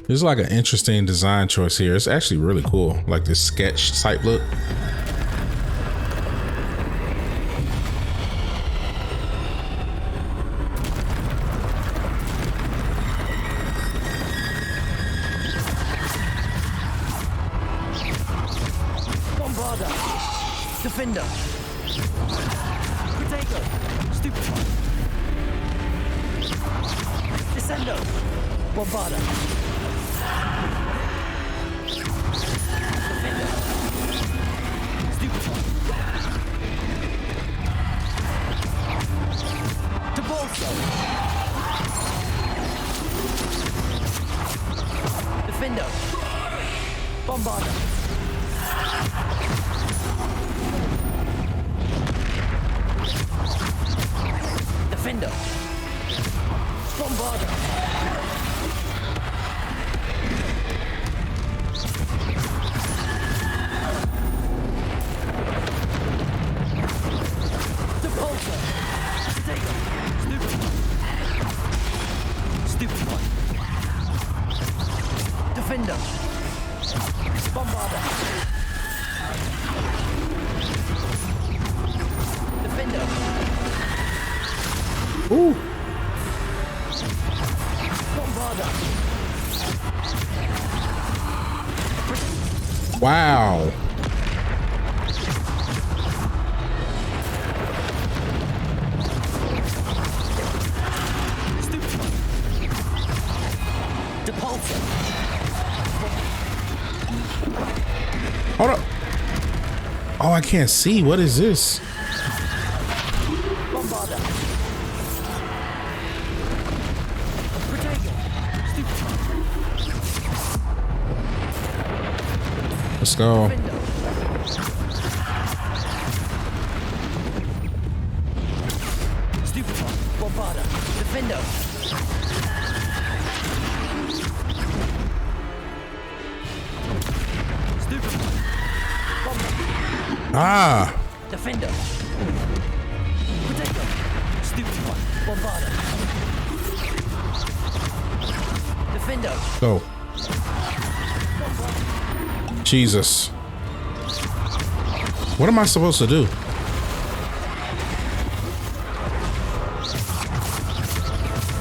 There's like an interesting design choice here. It's actually really cool. Like this sketch type look. Bombarda. Defender. Potato. Stupefy. Descendo. Bombarda. Defender. Bombarda. Defender. Bombarda. Depulso. Potato. Stupefy. Defender. Bombarda. Defender. Ooh. Bombarda. Wow. can't see. What is this? Let's go. Ah. Defender. Potato. Stupid one. Bombarder. Defender. Go. Jesus. What am I supposed to do?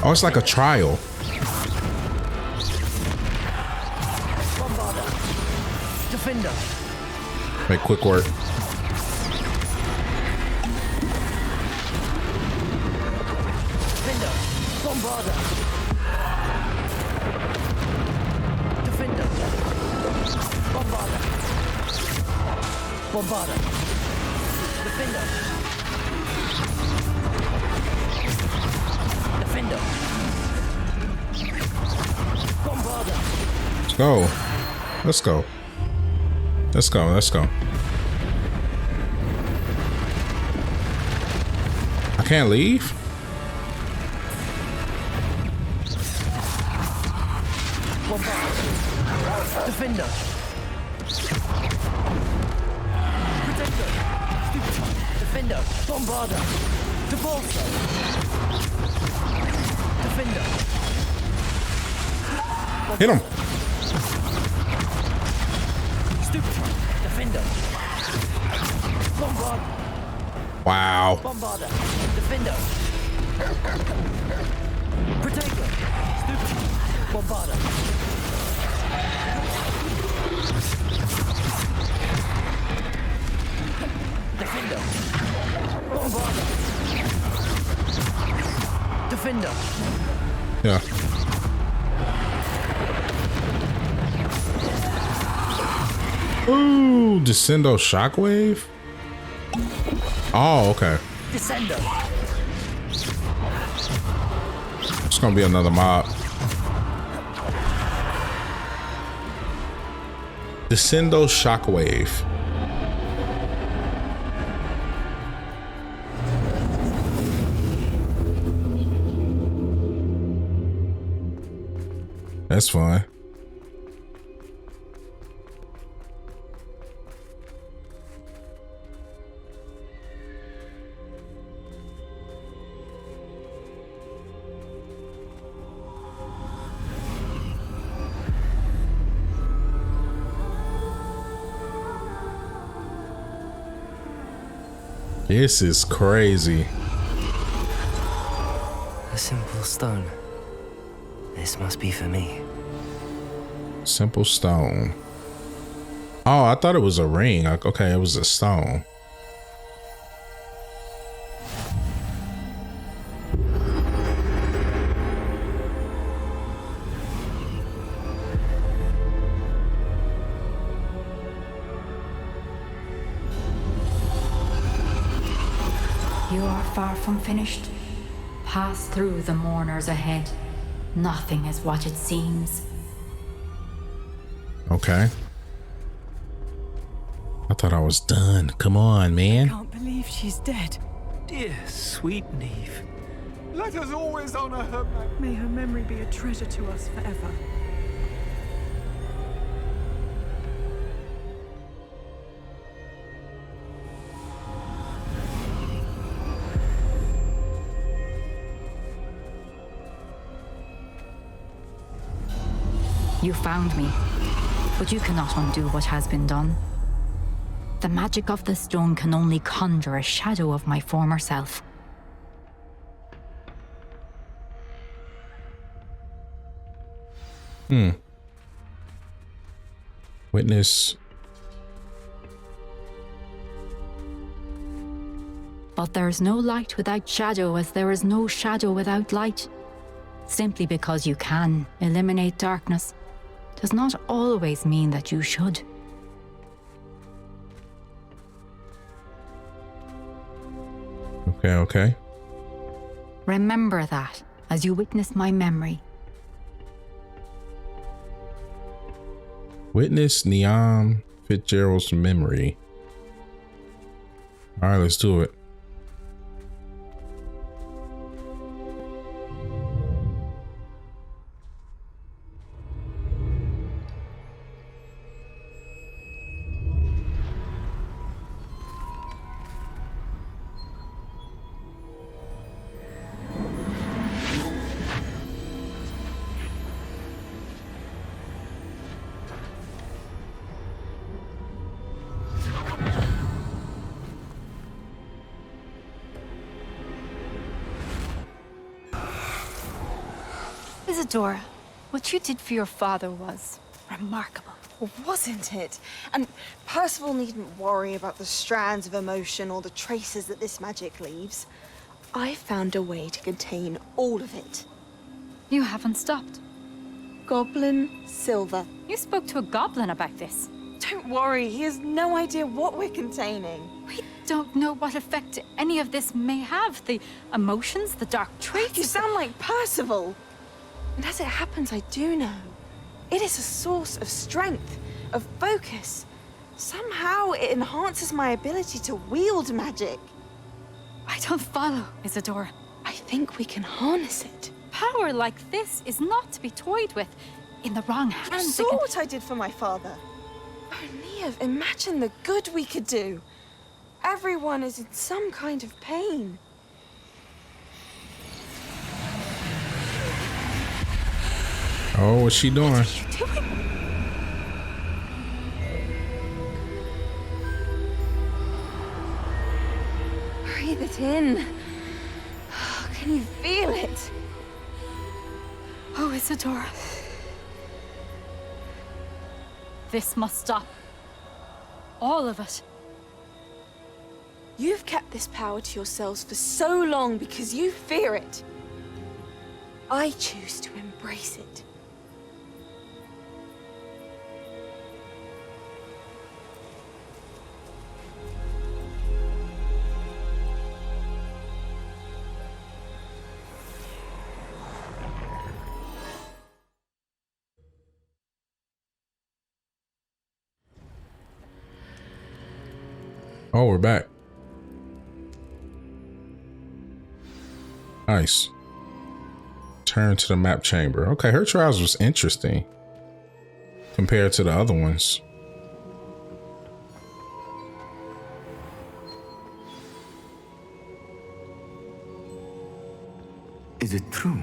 Oh, it's like a trial. Bombarder. Defender. Make quick work. Defender. Bombarder. Defender. Bombarder. Bombarder. Defender. Defender. Bombarder. Let's go. Let's go. Let's go. Let's go. I can't leave? Defender. Protector. Defender. Bombarder. Defaulter. Defender. Hit him. Defender. Bombard. Wow. Bombarder. Defender. Protector. Stupid. Bombarder. Defender. Bombarder. Defender. Yeah. Ooh, Descendo Shockwave? Oh, okay. Descender. It's gonna be another mob. Descendo Shockwave. That's fine. This is crazy. A simple stone. This must be for me. Simple stone. Oh, I thought it was a ring. Okay, it was a stone. You are far from finished. Pass through the mourners ahead. Nothing is what it seems. Okay. I thought I was done. Come on, man. I can't believe she's dead. Dear, sweet Neve. Let us always honor her. May her memory be a treasure to us forever. You found me, but you cannot undo what has been done. The magic of the stone can only conjure a shadow of my former self. Witness. But there is no light without shadow, as there is no shadow without light. Simply because you can eliminate darkness does not always mean that you should. Okay. Remember that as you witness my memory. Witness Neon Fitzgerald's memory. All right, let's do it. Isadora, what you did for your father was remarkable. Well, wasn't it? And Percival needn't worry about the strands of emotion or the traces that this magic leaves. I found a way to contain all of it. You haven't stopped. Goblin silver. You spoke to a goblin about this. Don't worry, he has no idea what we're containing. We don't know what effect any of this may have. The emotions, the dark traits. You sound like Percival. And as it happens, I do know. It is a source of strength, of focus. Somehow it enhances my ability to wield magic. I don't follow, Isadora. I think we can harness it. Power like this is not to be toyed with. In the wrong hands. You saw what I did for my father. Oh, Neve, imagine the good we could do. Everyone is in some kind of pain. Oh, what's she doing? What are you doing? Breathe it in. Can you feel it? Oh, Isadora. This must stop. All of it. You've kept this power to yourselves for so long because you fear it. I choose to embrace it. Oh, we're back. Nice. Turn to the map chamber. Okay, her trials was interesting compared to the other ones. Is it true?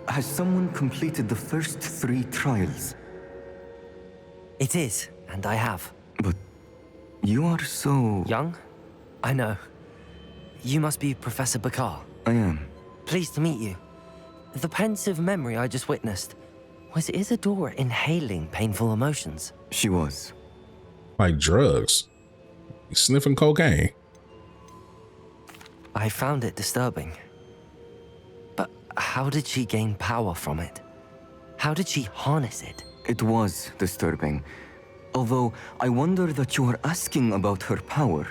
Has someone completed the first 3 trials? It is, and I have. But you are so... young? I know. You must be Professor Bakar. I am. Pleased to meet you. The pensive memory I just witnessed, was Isadora inhaling painful emotions? She was. Like drugs. Sniffing cocaine. I found it disturbing. But how did she gain power from it? How did she harness it? It was disturbing. Although, I wonder that you are asking about her power.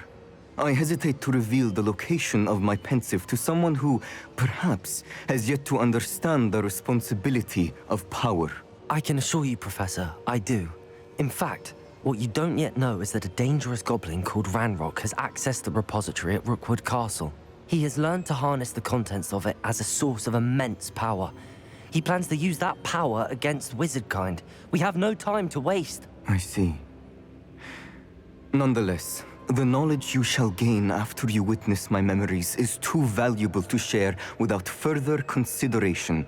I hesitate to reveal the location of my pensive to someone who, perhaps, has yet to understand the responsibility of power. I can assure you, Professor, I do. In fact, what you don't yet know is that a dangerous goblin called Ranrock has accessed the repository at Rookwood Castle. He has learned to harness the contents of it as a source of immense power. He plans to use that power against wizardkind. We have no time to waste. I see. Nonetheless, the knowledge you shall gain after you witness my memories is too valuable to share without further consideration.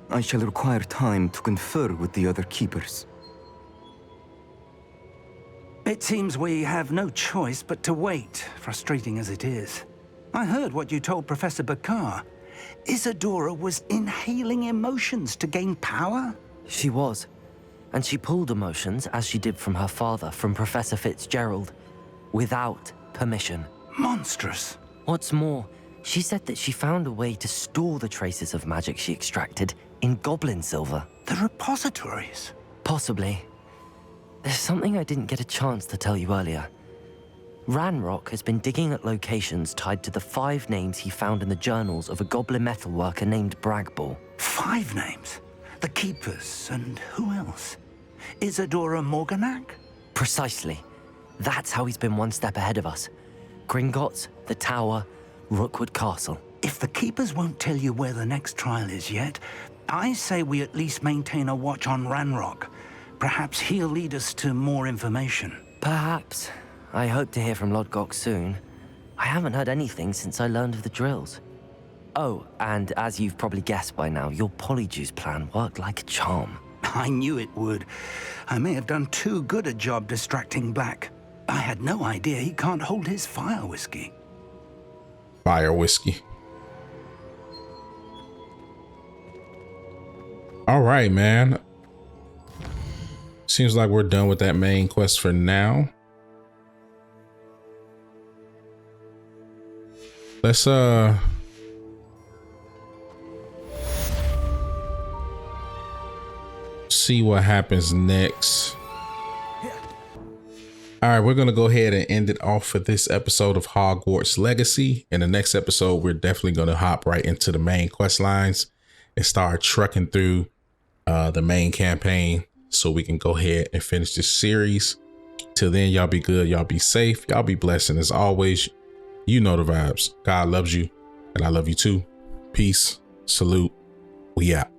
I shall require time to confer with the other keepers. It seems we have no choice but to wait, frustrating as it is. I heard what you told Professor Bakar. Isadora was inhaling emotions to gain power? She was. And she pulled emotions, as she did from her father, from Professor Fitzgerald, without permission. Monstrous. What's more, she said that she found a way to store the traces of magic she extracted in goblin silver. The repositories? Possibly. There's something I didn't get a chance to tell you earlier. Ranrock has been digging at locations tied to the 5 names he found in the journals of a goblin metalworker named Bragball. 5 names? The Keepers, and who else? Isadora Morganac? Precisely. That's how he's been one step ahead of us. Gringotts, the Tower, Rookwood Castle. If the Keepers won't tell you where the next trial is yet, I say we at least maintain a watch on Ranrock. Perhaps he'll lead us to more information. Perhaps. I hope to hear from Lodgok soon. I haven't heard anything since I learned of the drills. Oh, and as you've probably guessed by now, your Polyjuice plan worked like a charm. I knew it would. I may have done too good a job distracting Black. I had no idea he can't hold his fire whiskey. Fire whiskey. All right, man. Seems like we're done with that main quest for now. Let's see what happens next. All right, we're gonna go ahead and end it off for this episode of Hogwarts Legacy. In the next episode, we're definitely gonna hop right into the main quest lines and start trucking through the main campaign so we can go ahead and finish this series. Till then, y'all be good, y'all be safe, y'all be blessed, and as always, you know the vibes. God loves you, and I love you too. Peace, salute, we out.